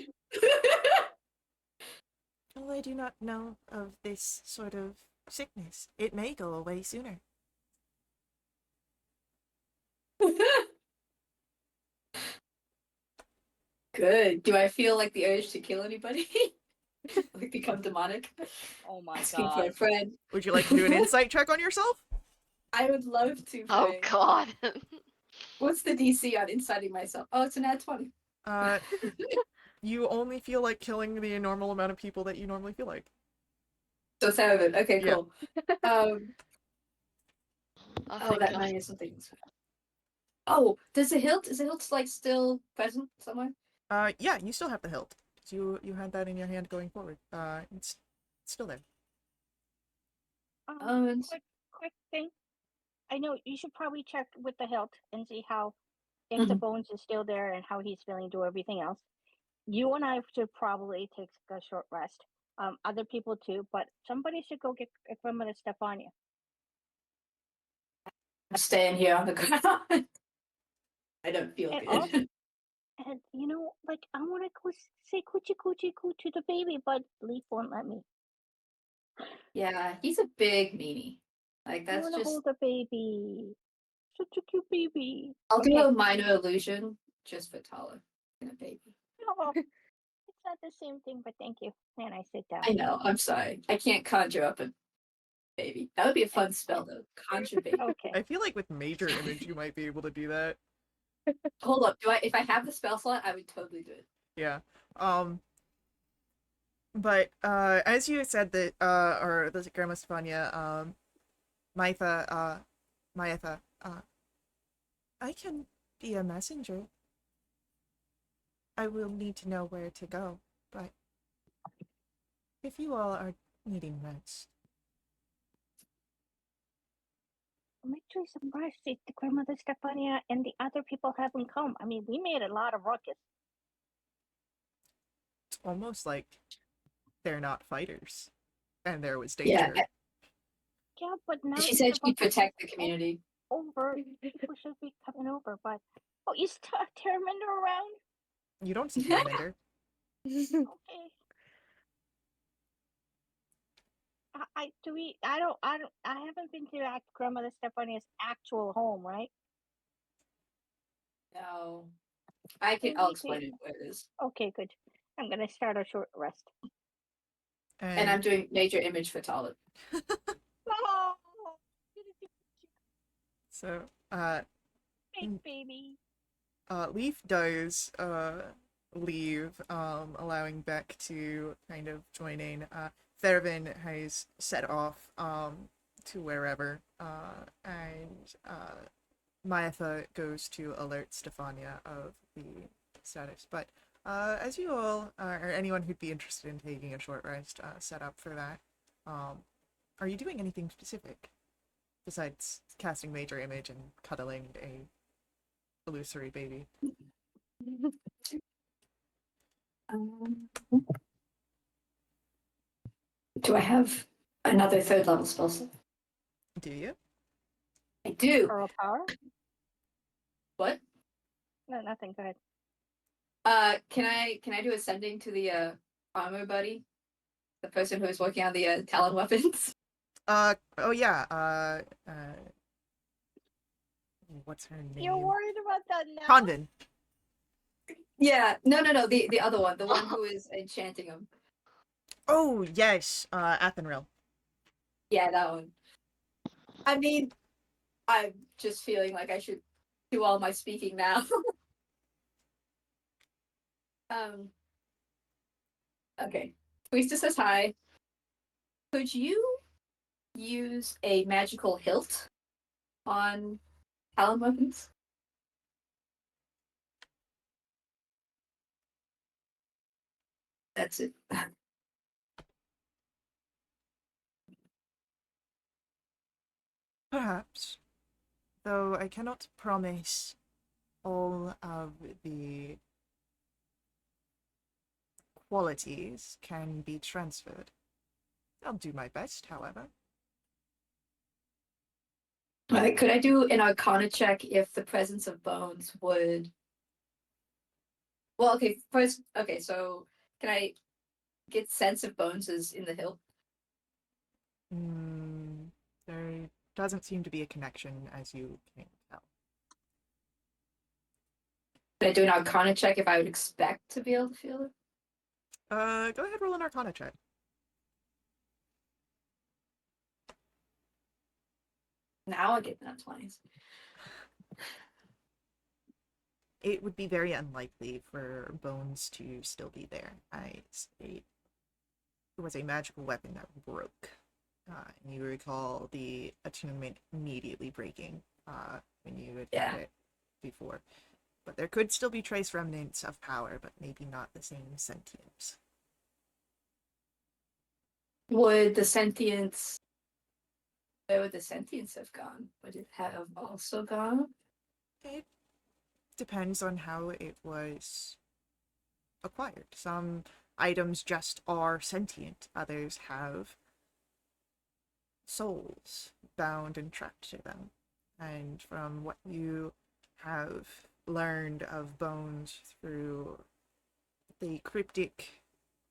A: Well, I do not know of this sort of sickness. It may go away sooner.
D: Good. Do I feel like the urge to kill anybody? Like become demonic?
C: Oh my
D: Asking for a
C: god.
D: friend.
A: Would you like to do an insight check on yourself?
D: I would love to.
E: Oh
D: Faye.
E: god.
D: What's the DC on inciting myself? Oh, it's an ad 20.
A: You only feel like killing the normal amount of people that you normally feel like.
D: So 7. Okay,
A: Yeah.
D: cool.
E: Oh,
D: Oh,
E: thank
D: that
E: god.
D: 9 is something. Oh, is the hilt like still present somewhere?
A: Yeah, you still have the hilt. You had that in your hand going forward. It's still there.
D: And
C: Quick thing. I know you should probably check with the hilt and see how if the bones is still there and how he's feeling, do everything else. You and I should probably take a short rest. Other people too, but somebody should go get Grandmother Stefania.
D: I'm staying here on the ground. I don't feel
C: And
D: good.
C: also, and you know, like I want to go say coochie coochie coo to the baby, but Leaf won't let me.
D: Yeah, he's a big meanie. Like
C: I
D: that's
C: want to
D: just.
C: hold the baby. Such a cute baby.
D: I'll do
C: Okay.
D: a minor illusion just for Tala and a baby.
C: Oh, it's not the same thing, but thank you. And I sit down.
D: I know. I'm sorry. I can't conjure up a baby. That would be a fun spell though. Conjure baby.
C: Okay.
A: I feel like with Major Image you might be able to do that.
D: Hold up. If I have the spell slot, I would totally do it.
A: Yeah. But as you said that or the Grandma Stefania, Mytha, Myatha, I can be a messenger. I will need to know where to go, but if you all are needing rest.
C: I'm actually surprised that the Grandmother Stefania and the other people haven't come. I mean, we made a lot of ruckus.
A: It's almost like they're not fighters, and there was
D: Yeah.
A: danger.
C: Yeah, but now
D: She
C: that
D: said
C: the
D: she'd
C: ruckus
D: protect the
C: is
D: community.
C: over, people should be coming over. But oh, is Terraminder around?
A: You don't see Terminator.
C: Okay. I haven't been to Grandmother Stefania's actual home, right?
D: No. I'll
C: Maybe
D: explain it where it is.
C: Okay, good. I'm gonna start a short rest.
D: And I'm doing major image for Tala.
C: Oh,
A: So,
C: big baby.
A: Leaf does leave, allowing Beck to kind of join in. Thervin has set off to wherever, and Myatha goes to alert Stefania of the status. But as you all, or anyone who'd be interested in taking a short rest, set up for that, are you doing anything specific besides casting Major Image and cuddling a illusory baby?
D: Do I have another 3rd level spell slot?
A: Do you?
D: I do.
C: Pearl power.
D: What?
C: No, nothing. Go ahead.
D: Can I do ascending to the armor buddy? The person who is working on the Talon weapons?
A: Oh yeah, what's her name?
C: You're worried about that now?
A: Condon.
D: Yeah, no, the other one, the one who is enchanting him.
A: Oh, yes, Athenril.
D: Yeah, that one. I mean, I'm just feeling like I should do all my speaking now. Okay. Priestess says hi. Could you use a magical hilt on Talon weapons? That's it.
A: Perhaps. Though I cannot promise all of the qualities can be transferred. I'll do my best, however.
D: Could I do an Arcana check if the presence of bones would? Well, okay. First, okay. So, can I get sense of bones is in the hilt?
A: There doesn't seem to be a connection, as you can tell.
D: Could I do an Arcana check if I would expect to be able to feel it?
A: Go ahead, roll an Arcana check.
D: Now I get that 20s.
A: It would be very unlikely for bones to still be there. It was a magical weapon that broke. And you recall the attunement immediately breaking when you had had it before. But there could still be trace remnants of power, but maybe not the same sentience.
D: Would the sentience? Where would the sentience have gone? Would it have also gone?
A: It depends on how it was acquired. Some items just are sentient, others have souls bound and trapped to them. And from what you have learned of bones through the cryptic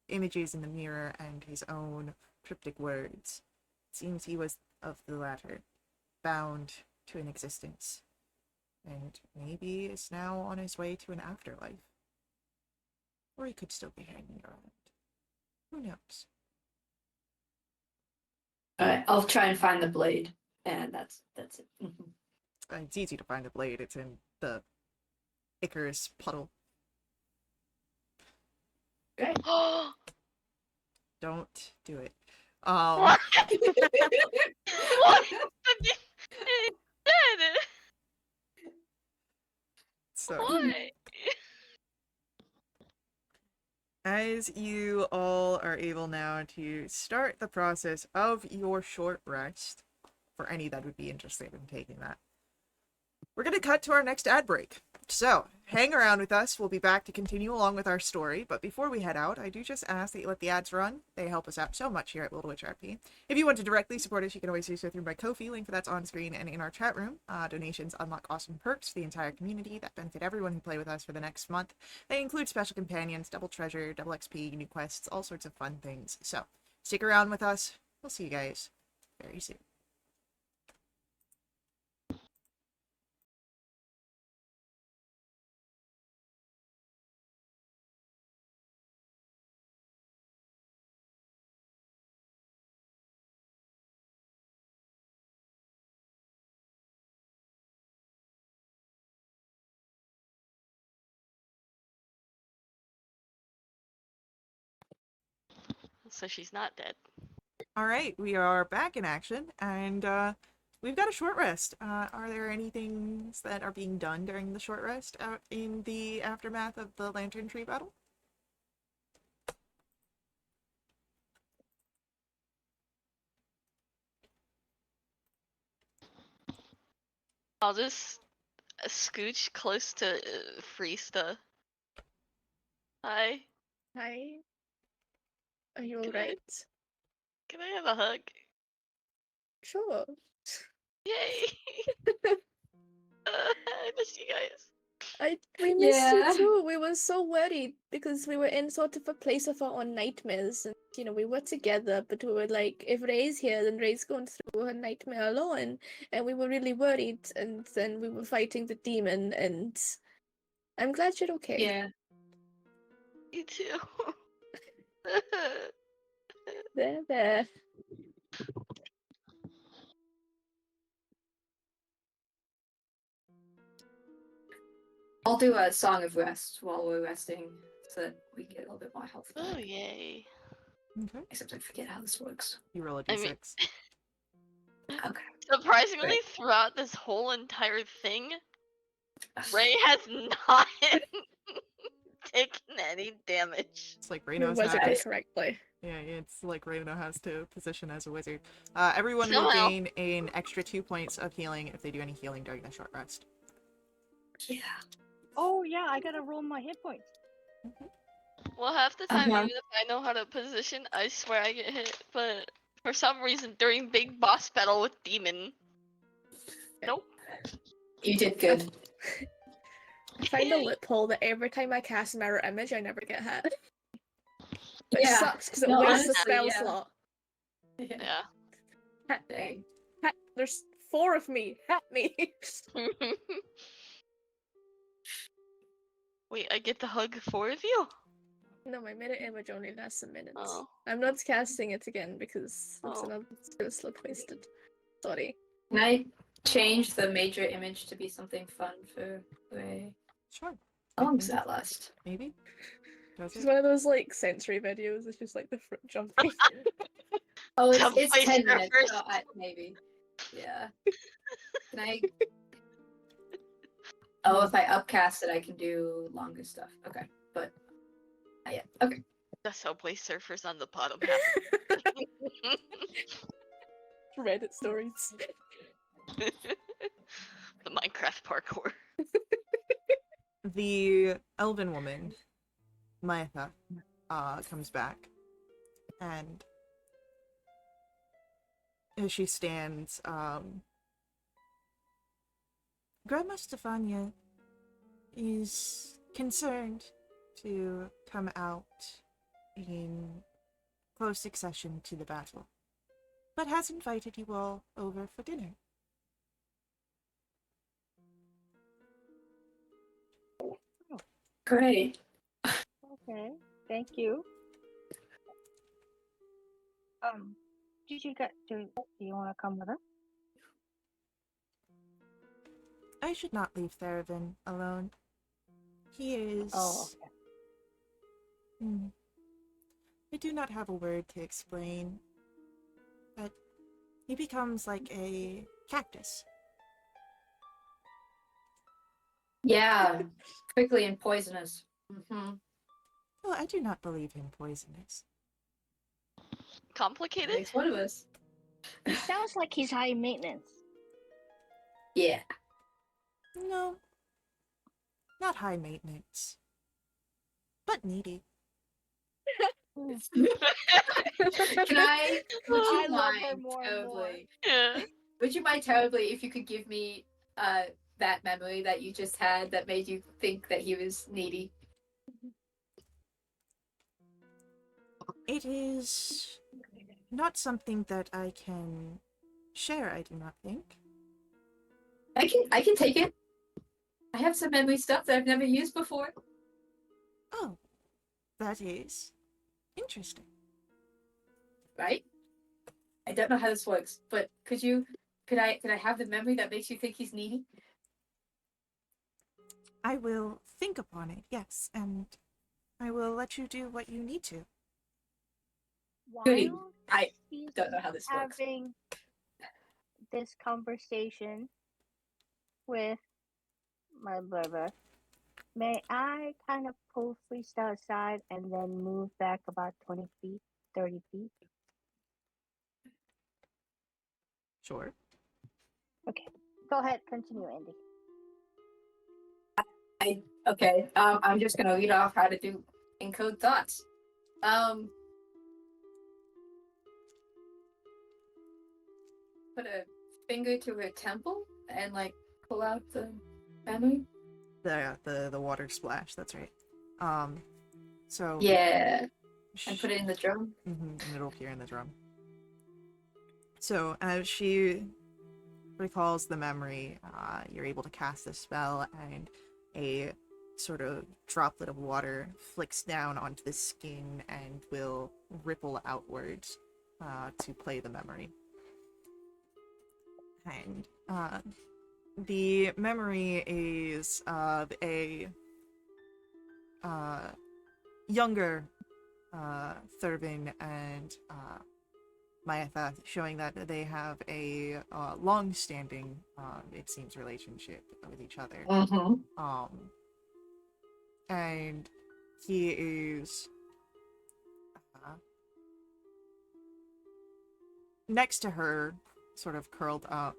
A: images in the mirror and his own cryptic words, it seems he was of the latter, bound to an existence, and maybe is now on his way to an afterlife. Or he could still be hanging around. Who knows?
D: Alright, I'll try and find the blade, and that's it.
A: It's easy to find the blade. It's in the Icarus puddle.
D: Great.
A: Don't do it.
E: What? What? Dead.
A: So,
E: Why?
A: as you all are able now to start the process of your short rest, for any that would be interested in taking that, we're going to cut to our next ad break. So, hang around with us. We'll be back to continue along with our story. But before we head out, I do just ask that you let the ads run. They help us out so much here at Wildewitch RP. If you want to directly support us, you can always do so through my Ko-fi link that's on screen and in our chat room. Donations unlock awesome perks for the entire community that benefit everyone who play with us for the next month. They include special companions, double treasure, double XP, new quests, all sorts of fun things. So, stick around with us. We'll see you guys very soon.
E: So she's not dead.
A: All right, we are back in action, and we've got a short rest. Are there any things that are being done during the short rest out in the aftermath of the Lantern Tree battle?
E: I'll just scooch close to Freesta. Hi.
B: Hi. Are you
E: Can I-
B: alright?
E: Can I have a hug?
B: Sure.
E: Yay! I miss you guys.
B: We missed you
D: Yeah.
B: too. We were so worried because we were in sort of a place of our own nightmares, and we were together, but we were like, if Ray's here, then Ray's going through her nightmare alone, and we were really worried. And then we were fighting the demon, and I'm glad you're okay.
D: Yeah.
E: Me too.
B: There.
D: I'll do a song of rest while we're resting so that we get a little bit more health back.
E: Oh yay.
A: Okay.
D: Except I forget how this works.
A: You roll a
E: I
A: d6.
E: mean-
D: Okay.
E: Surprisingly,
D: Right.
E: throughout this whole entire thing, Ray has not taken any damage.
A: It's like
B: You
A: Reyno's
B: wizarded
D: Nice.
B: correctly.
A: Yeah, it's like Reyno has to position as a wizard. Everyone will
E: Somehow.
A: gain an extra 2 points of healing if they do any healing during the short rest.
D: Yeah.
C: Oh yeah, I gotta roll my hit points.
E: Well, half the time,
D: Uh-huh.
E: even if I know how to position, I swear I get hit. But for some reason, during big boss battle with demon, nope.
D: You did good.
B: I find a loophole that every time I cast mirror image, I never get hit. Which
D: Yeah.
B: sucks because it
D: No,
B: wastes a
D: honestly,
B: spell
D: yeah.
B: slot.
E: Yeah.
B: Hit me.
D: Dang.
B: Hit. There's 4 of me. Hit me.
E: Wait, I get to hug 4 of you?
B: No, my mirror image only lasts a minute.
E: Oh.
B: I'm not casting it again because it's
E: Oh.
B: another spell slot wasted. Sorry.
D: Can I change the major image to be something fun for Ray?
A: Sure.
D: How long does that last?
A: Maybe? Does
B: It's
A: it?
B: one of those like sensory videos. It's just like the fruit jumping.
D: Oh,
E: Jump
D: it's
E: place
D: 10
E: there
D: minutes.
E: first.
D: So maybe. Yeah. Can I? Oh, if I upcast it, I can do longer stuff. Okay, but yeah. Okay.
E: The subway surfers on the bottom half.
B: Reddit stories.
E: The Minecraft parkour.
A: The elven woman, Maitha, comes back, and as she stands, Grandma Stefania is concerned to come out in close succession to the battle, but has invited you all over for dinner.
D: Great.
C: Okay, thank you. Did you get? Do you want to come with us?
A: I should not leave Theravin alone. He is...
C: Oh, okay.
A: I do not have a word to explain, but he becomes like a cactus.
D: Yeah. Quickly and poisonous. Mm-hmm.
A: Well, I do not believe him poisonous.
E: Complicated?
D: Makes one of us.
C: He sounds like he's high maintenance.
D: Yeah.
A: No, not high maintenance, but needy.
D: Can I? Would you
C: I love her
D: mind
C: more and more.
D: terribly?
E: Yeah.
D: Would you mind terribly if you could give me that memory that you just had that made you think that he was needy?
A: It is not something that I can share, I do not think.
D: I can take it. I have some memory stuff that I've never used before.
A: Oh, that is interesting.
D: Right? I don't know how this works, but could I have the memory that makes you think he's needy?
A: I will think upon it, yes, and I will let you do what you need to.
D: Goody.
C: While
D: I
C: he's
D: don't know how this works.
C: having this conversation with my brother, may I kind of pull Freestyle aside and then move back about 20 feet, 30 feet?
A: Sure.
C: Okay, go ahead, continue, Andy.
D: Okay. I'm just gonna read off how to do encode thoughts. Put a finger to her temple and like pull out the memory.
A: The water splash. That's right. So
D: Yeah. And put it in the drum.
A: and it'll appear in the drum. So as she recalls the memory, you're able to cast the spell, and a sort of droplet of water flicks down onto the skin and will ripple outwards to play the memory. And the memory is of a younger Thurvin and Myatha, showing that they have a long-standing, it seems, relationship with each other. And he is next to her, sort of curled up,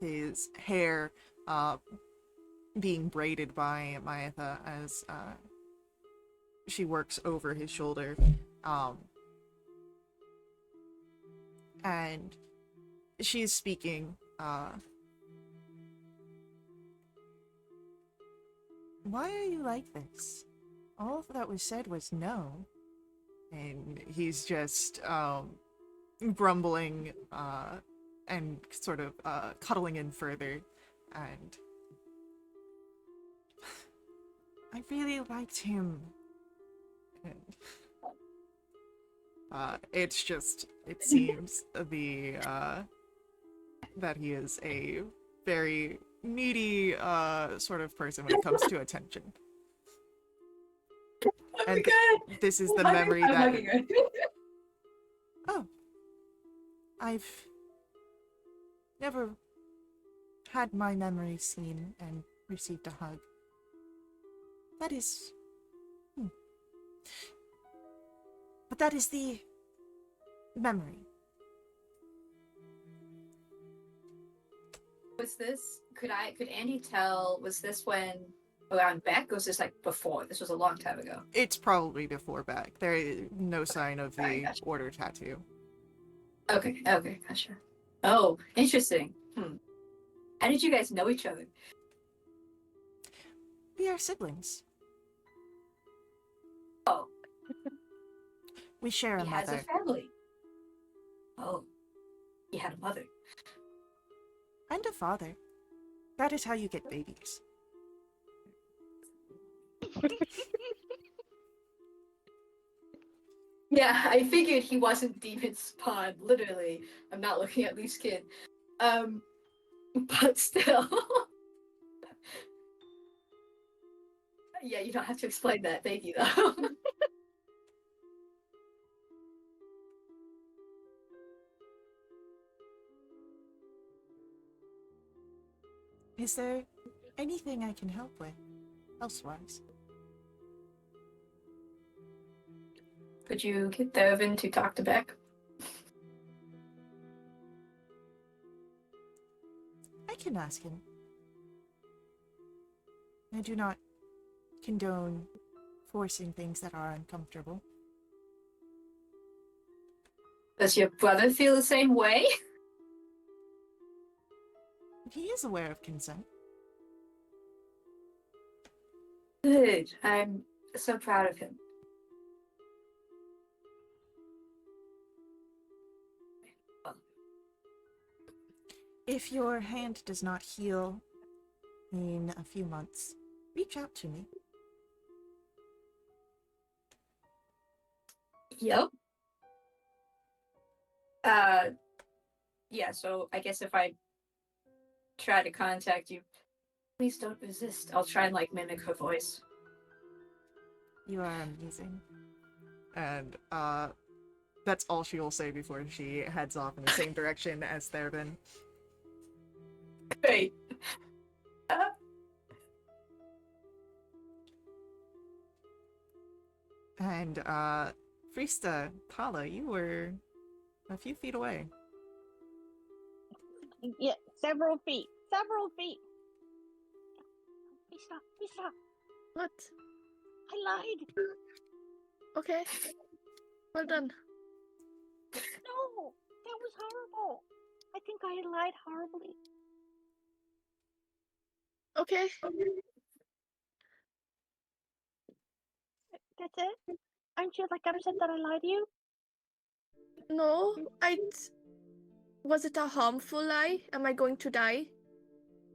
A: his hair being braided by Myatha as she works over his shoulder. And she's speaking, why are you like this? All that was said was no. And he's just, grumbling, and sort of, cuddling in further, and I really liked him. And it's just, it seems that he is a very needy sort of person when it comes to attention. And this is the memory that... Oh. I've never had my memory seen and received a hug. That is... But that is the memory.
D: Was this, could Andy tell, was this when around Beck, or was this like before? This was a long time ago.
A: It's probably before Beck. There is no sign of the
D: Gotcha.
A: order tattoo.
D: Okay, gotcha. Oh, interesting. How did you guys know each other?
A: We are siblings.
D: Oh.
A: We share a
D: He
A: mother.
D: has a family. Oh. He had a mother.
A: And a father. That is how you get babies.
D: Yeah, I figured he wasn't demon spawn, literally. I'm not looking at Leaf's kid. But still. Yeah, you don't have to explain that. Thank you, though.
A: Is there anything I can help with, elsewise?
D: Could you get Devin to talk to Beck?
A: I can ask him. I do not condone forcing things that are uncomfortable.
D: Does your brother feel the same way?
A: He is aware of consent.
D: Good. I'm so proud of him.
A: If your hand does not heal in a few months, reach out to me.
D: Yep. Yeah, so I guess if I try to contact you, please don't resist. I'll try and, like, mimic her voice.
A: You are amazing. And, that's all she will say before she heads off in the same direction as Thervin.
D: Great.
A: And, Frista, Tala, you were a few feet away.
C: Yeah, several feet. Several feet. Stop.
B: What?
C: I lied.
B: Okay. Well done.
C: No, that was horrible. I think I lied horribly.
B: Okay.
C: That's it? Aren't you like upset that I lied to you?
B: No, Was it a harmful lie? Am I going to die?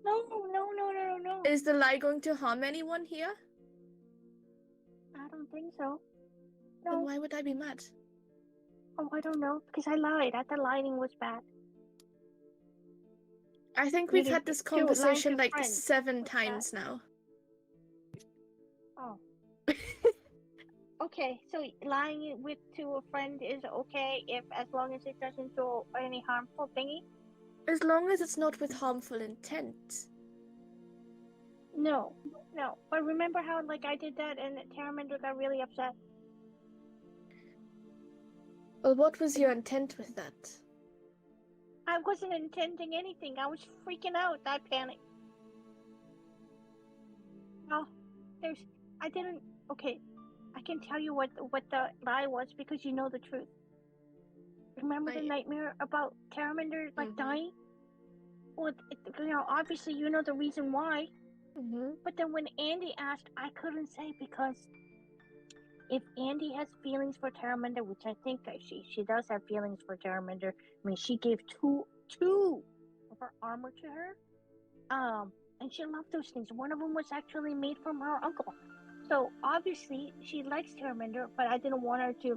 C: No, no, no, no, no, no.
B: Is the lie going to harm anyone here?
C: I don't think so.
B: Then
C: No.
B: why would I be mad?
C: Oh, I don't know. Because I lied. I thought lying was bad.
B: I think
C: I
B: we've
C: mean,
B: had this
C: lying to
B: conversation like
C: friends
B: 7
C: was
B: times
C: bad.
B: now.
C: Oh. Okay, so lying to a friend is okay as long as it doesn't do any harmful thingy?
B: As long as it's not with harmful intent.
C: No, no. But remember how I did that and Taramander got really upset?
B: Well, what was your intent with that?
C: I wasn't intending anything. I was freaking out. I panicked. Well, I didn't. Okay, I can tell you what the lie was because you know the truth. Remember the nightmare about Taramander dying? Well, obviously you know the reason why. But then when Andy asked, I couldn't say because if Andy has feelings for Taramander, which I think she does have feelings for Taramander. I mean, she gave two of her armor to her, and she loved those things. One of them was actually made from her uncle. So obviously she likes Taramander, but I didn't want her to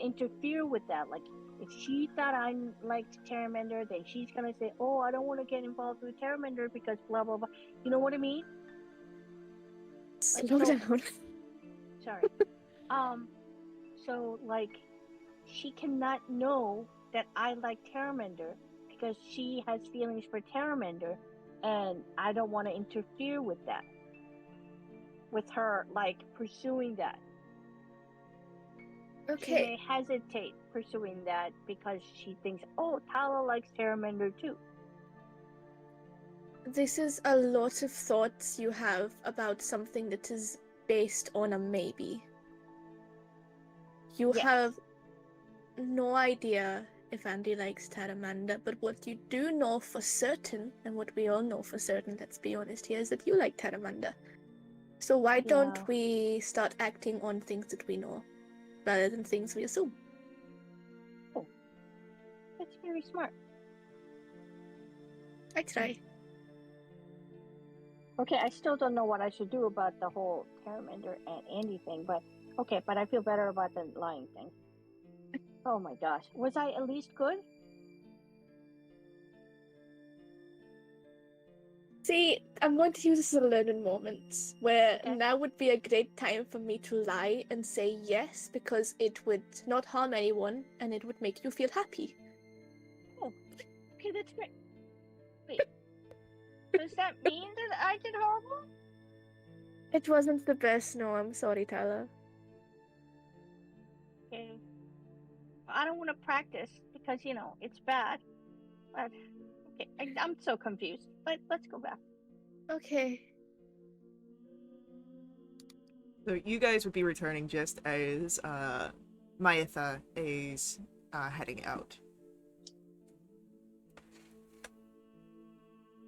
C: interfere with that. Like if she thought I liked Taramander, then she's gonna say, "Oh, I don't want to get involved with Taramander because blah blah blah." You know what I mean?
B: Slow down.
C: Sorry. So she cannot know that I like Taramander because she has feelings for Taramander, and I don't want to interfere with that. With her pursuing that.
B: Okay.
C: She may hesitate pursuing that because she thinks, oh, Tala likes Taramander too.
B: This is a lot of thoughts you have about something that is based on a maybe. You have no idea if Andy likes Taramander, but what you do know for certain, and what we all know for certain, let's be honest here, is that you like Taramander. So why don't we start acting on things that we know, rather than things we assume?
C: Oh, that's very smart.
B: I try.
C: Okay, I still don't know what I should do about the whole Taramander and Andy thing, but okay, but I feel better about the lying thing. Oh my gosh, was I at least good?
B: See, I'm going to use this as a learning moment, where now would be a great time for me to lie and say yes, because it would not harm anyone, and it would make you feel happy.
C: Oh, okay, that's great. Wait, does that mean that I did horrible?
B: It wasn't the best, no, I'm sorry, Tyler.
C: Okay. I don't want to practice because, it's bad. But, okay, I'm so confused. But let's go back.
B: Okay.
A: So you guys would be returning just as Myatha is heading out.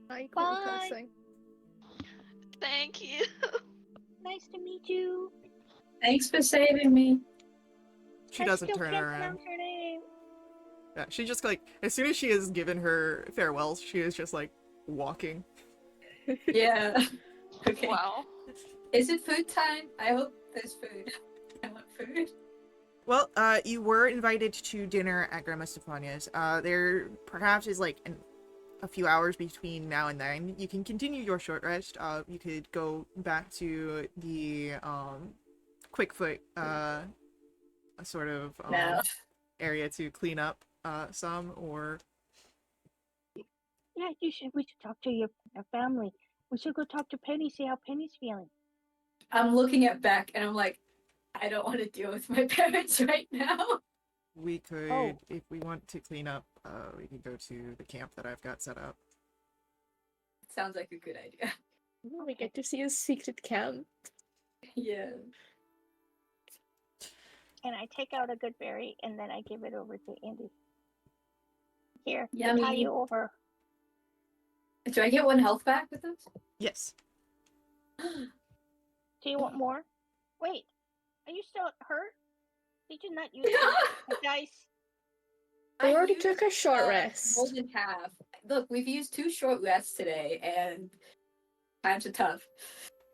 C: Bye.
E: Thank you.
C: Nice to meet you.
D: Thanks for saving me.
A: She doesn't turn around.
C: Pronounce her name.
A: Yeah, she just as soon as she has given her farewells, she is just walking.
D: Yeah. Okay.
E: Wow.
D: Is it food time? I hope there's food. I want food.
A: Well, you were invited to dinner at Grandma Stefania's. There perhaps is a few hours between now and then. You can continue your short rest. You could go back to the Quickfoot sort of area to clean up some, or
C: Yeah, we should talk to your family. We should go talk to Penny, see how Penny's feeling.
D: I'm looking at Beck and I'm like, I don't want to deal with my parents right now.
A: we could, if we want to clean up, we could go to the camp that I've got set up.
D: Sounds like a good idea.
B: We get to see a secret camp.
D: Yeah.
C: And I take out a good berry and then I give it over to Andy. Here,
D: Yummy.
C: tie you over.
D: Do I get 1 health back with this?
A: Yes.
C: Do you want more? Wait, Are you still hurt? Did you not use the dice?
B: We
D: I
B: already
D: used,
B: took a short
D: more
B: rest.
D: than half. Look, we've used 2 short rests today, and times are tough.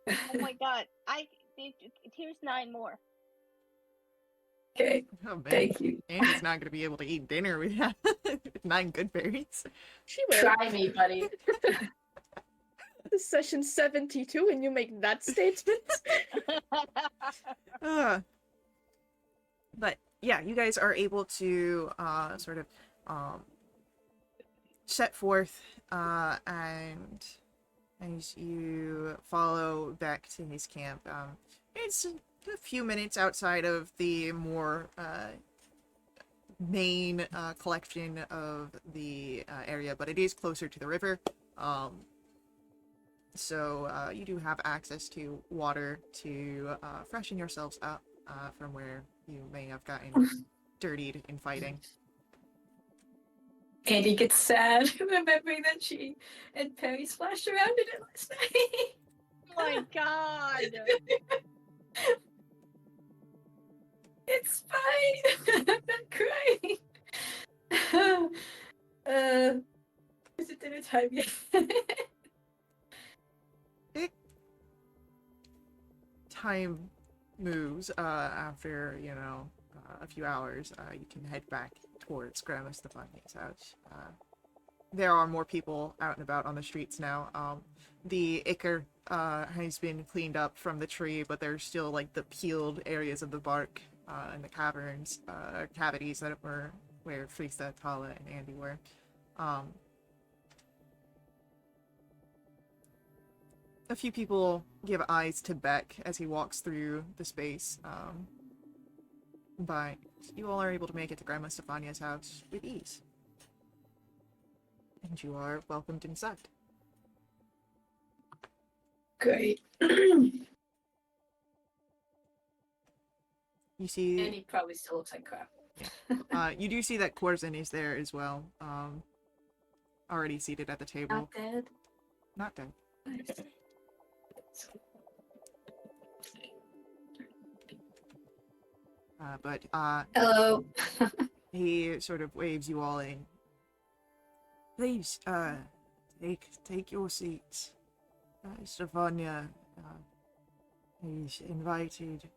C: Oh my god! Here's 9 more.
D: Okay,
A: Oh man,
D: thank you.
A: Andy's not gonna be able to eat dinner with 9 good berries.
B: She will.
D: Try me, buddy.
B: This is session 72 and you make that statement?
A: But yeah, you guys are able to sort of set forth and as you follow back to his camp. It's a few minutes outside of the more main collection of the area, but it is closer to the river. So you do have access to water to freshen yourselves up from where you may have gotten dirtied in fighting.
D: Andy gets sad remembering that she and Perry splashed around in it last night.
C: Oh my god!
D: It's fine. I'm not crying. Is it dinner time yet?
A: Time moves after, you know, a few hours. You can head back towards Grandma Stefania's house. There are more people out and about on the streets now. The ichor has been cleaned up from the tree, but there's still like the peeled areas of the bark and the caverns, cavities that were where Frista, Tala, and Andy were. A few people give eyes to Beck as he walks through the space, but you all are able to make it to Grandma Stefania's house with ease. And you are welcomed inside.
D: Great.
A: You see...
D: Andy probably still looks like crap.
A: you do see that Corzin is there as well, already seated at the table.
D: Not dead.
A: Not dead.
D: Nice.
A: But
D: Hello.
A: he sort of waves you all in. Please, take your seats. Stefania has invited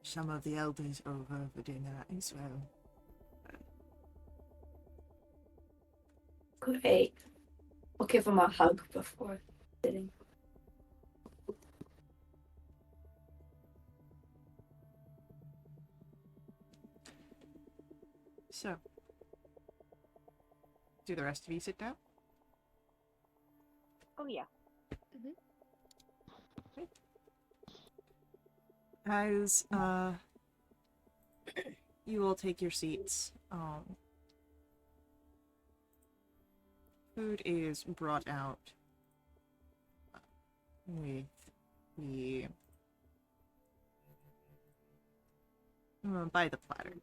A: some of the elders over for dinner as well.
D: Great. We'll give him a hug before sitting.
A: So, do the rest of you sit down?
C: Oh yeah.
A: As you will take your seats, food is brought out with the by the platter.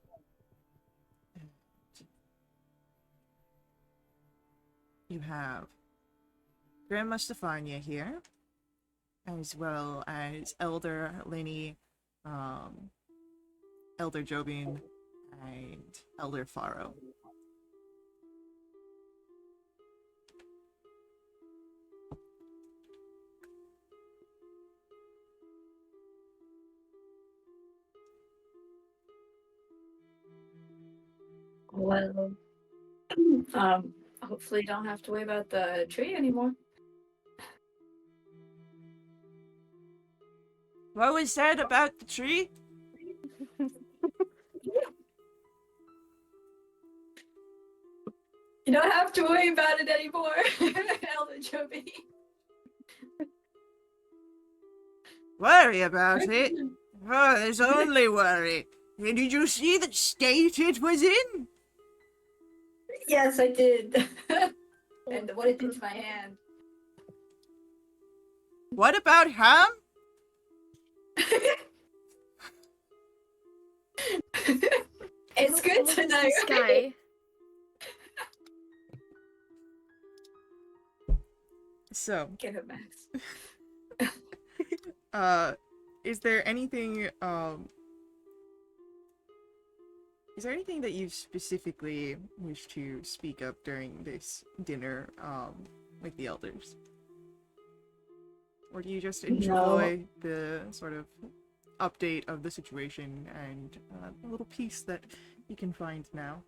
A: And you have Grandma Stefania here, as well as Elder Lenny, Elder Jobin, and Elder Faro.
D: Well, hopefully don't have to worry about the tree anymore.
A: What was said about the tree?
D: You don't have to worry about it anymore, Elder Joby.
A: Worry about it? Oh, there's only worry. Did you see the state it was in?
D: Yes, I did. And what it did to my hand.
A: What about Ham?
D: It's good to know.
B: This guy.
A: So,
D: Give it Max.
A: is there anything that you specifically wish to speak of during this dinner with the elders? Or do you just enjoy the sort of update of the situation and the little peace that you can find now?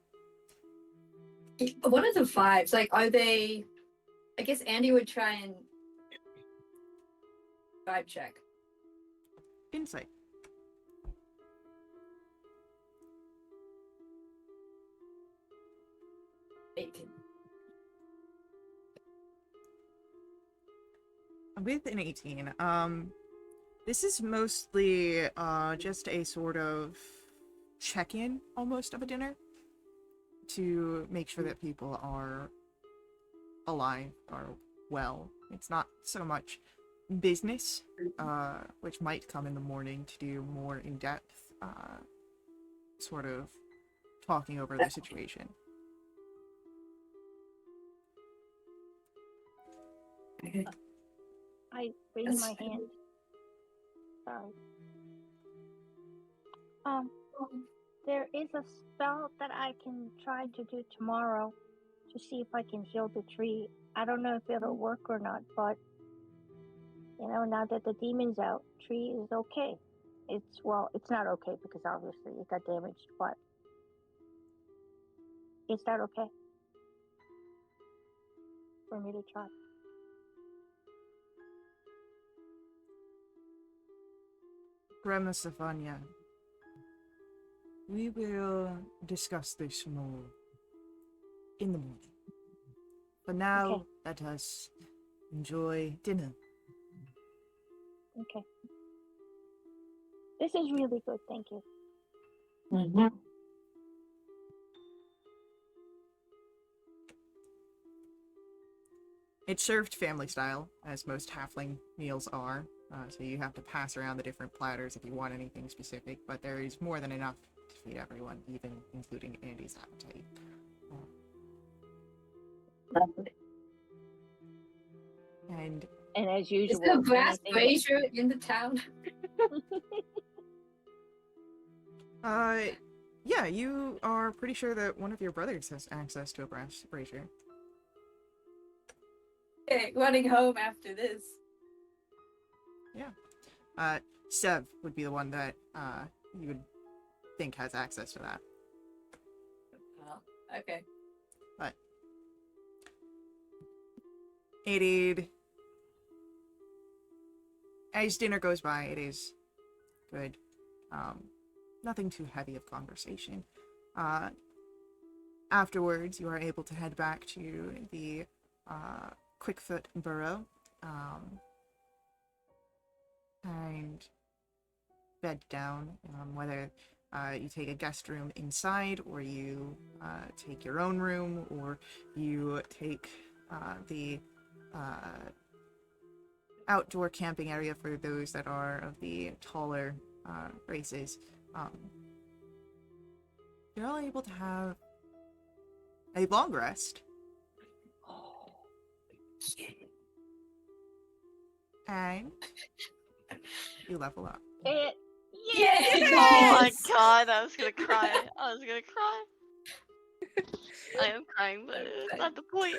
D: What are the vibes? Like, are they... I guess Andy would try and vibe check.
A: Insight. With an 18, this is mostly just a sort of check-in almost of a dinner to make sure that people are alive, are well. It's not so much business, which might come in the morning to do more in-depth sort of talking over the situation.
C: I raise my hand. Sorry. There is a spell that I can try to do tomorrow to see if I can heal the tree. I don't know if it'll work or not, but now that the demon's out, tree is okay. It's not okay because obviously it got damaged, but is that okay for me to try?
A: Grandma Stefania, we will discuss this more in the morning. For now,
C: Okay.
A: let us enjoy dinner.
C: Okay. This is really good, thank you.
D: Mm-hmm.
A: It's served family style, as most halfling meals are, so you have to pass around the different platters if you want anything specific, but there is more than enough to feed everyone, even including Andy's appetite. And
C: as
D: Is
C: usual,
D: there a brass
C: anything
D: brazier in the town?
A: yeah, you are pretty sure that one of your brothers has access to a brass brazier.
D: Okay, running home after this.
A: Sev would be the one that you would think has access to that.
D: Well, okay.
A: But it as dinner goes by, it is good. Nothing too heavy of conversation. Afterwards, you are able to head back to the Quickfoot Burrow and bed down, whether you take a guest room inside or you take your own room or you take the outdoor camping area for those that are of the taller races. You're all able to have a long rest and you level up.
C: It.
E: Oh my god, I was gonna cry. I was gonna cry. I am crying, but it's not the point.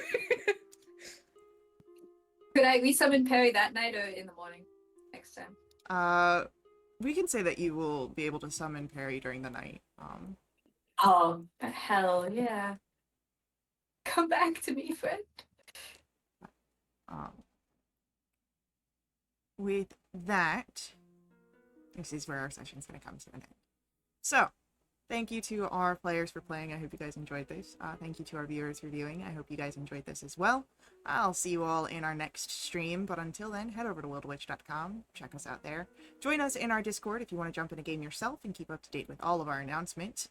D: Could I resummon Perry that night or in the morning next time?
A: We can say that you will be able to summon Perry during the night.
D: Oh, hell yeah. Come back to me, friend.
A: With that, this is where our session's going to come to an end. So, thank you to our players for playing. I hope you guys enjoyed this. Thank you to our viewers for viewing. I hope you guys enjoyed this as well. I'll see you all in our next stream, but until then, head over to wildewitch.com. Check us out there. Join us in our Discord if you want to jump in a game yourself and keep up to date with all of our announcements.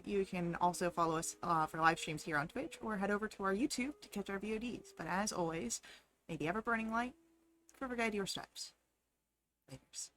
A: You can also follow us for live streams here on Twitch, or head over to our YouTube to catch our VODs. But as always, may the ever-burning light forever guide your steps. Laters.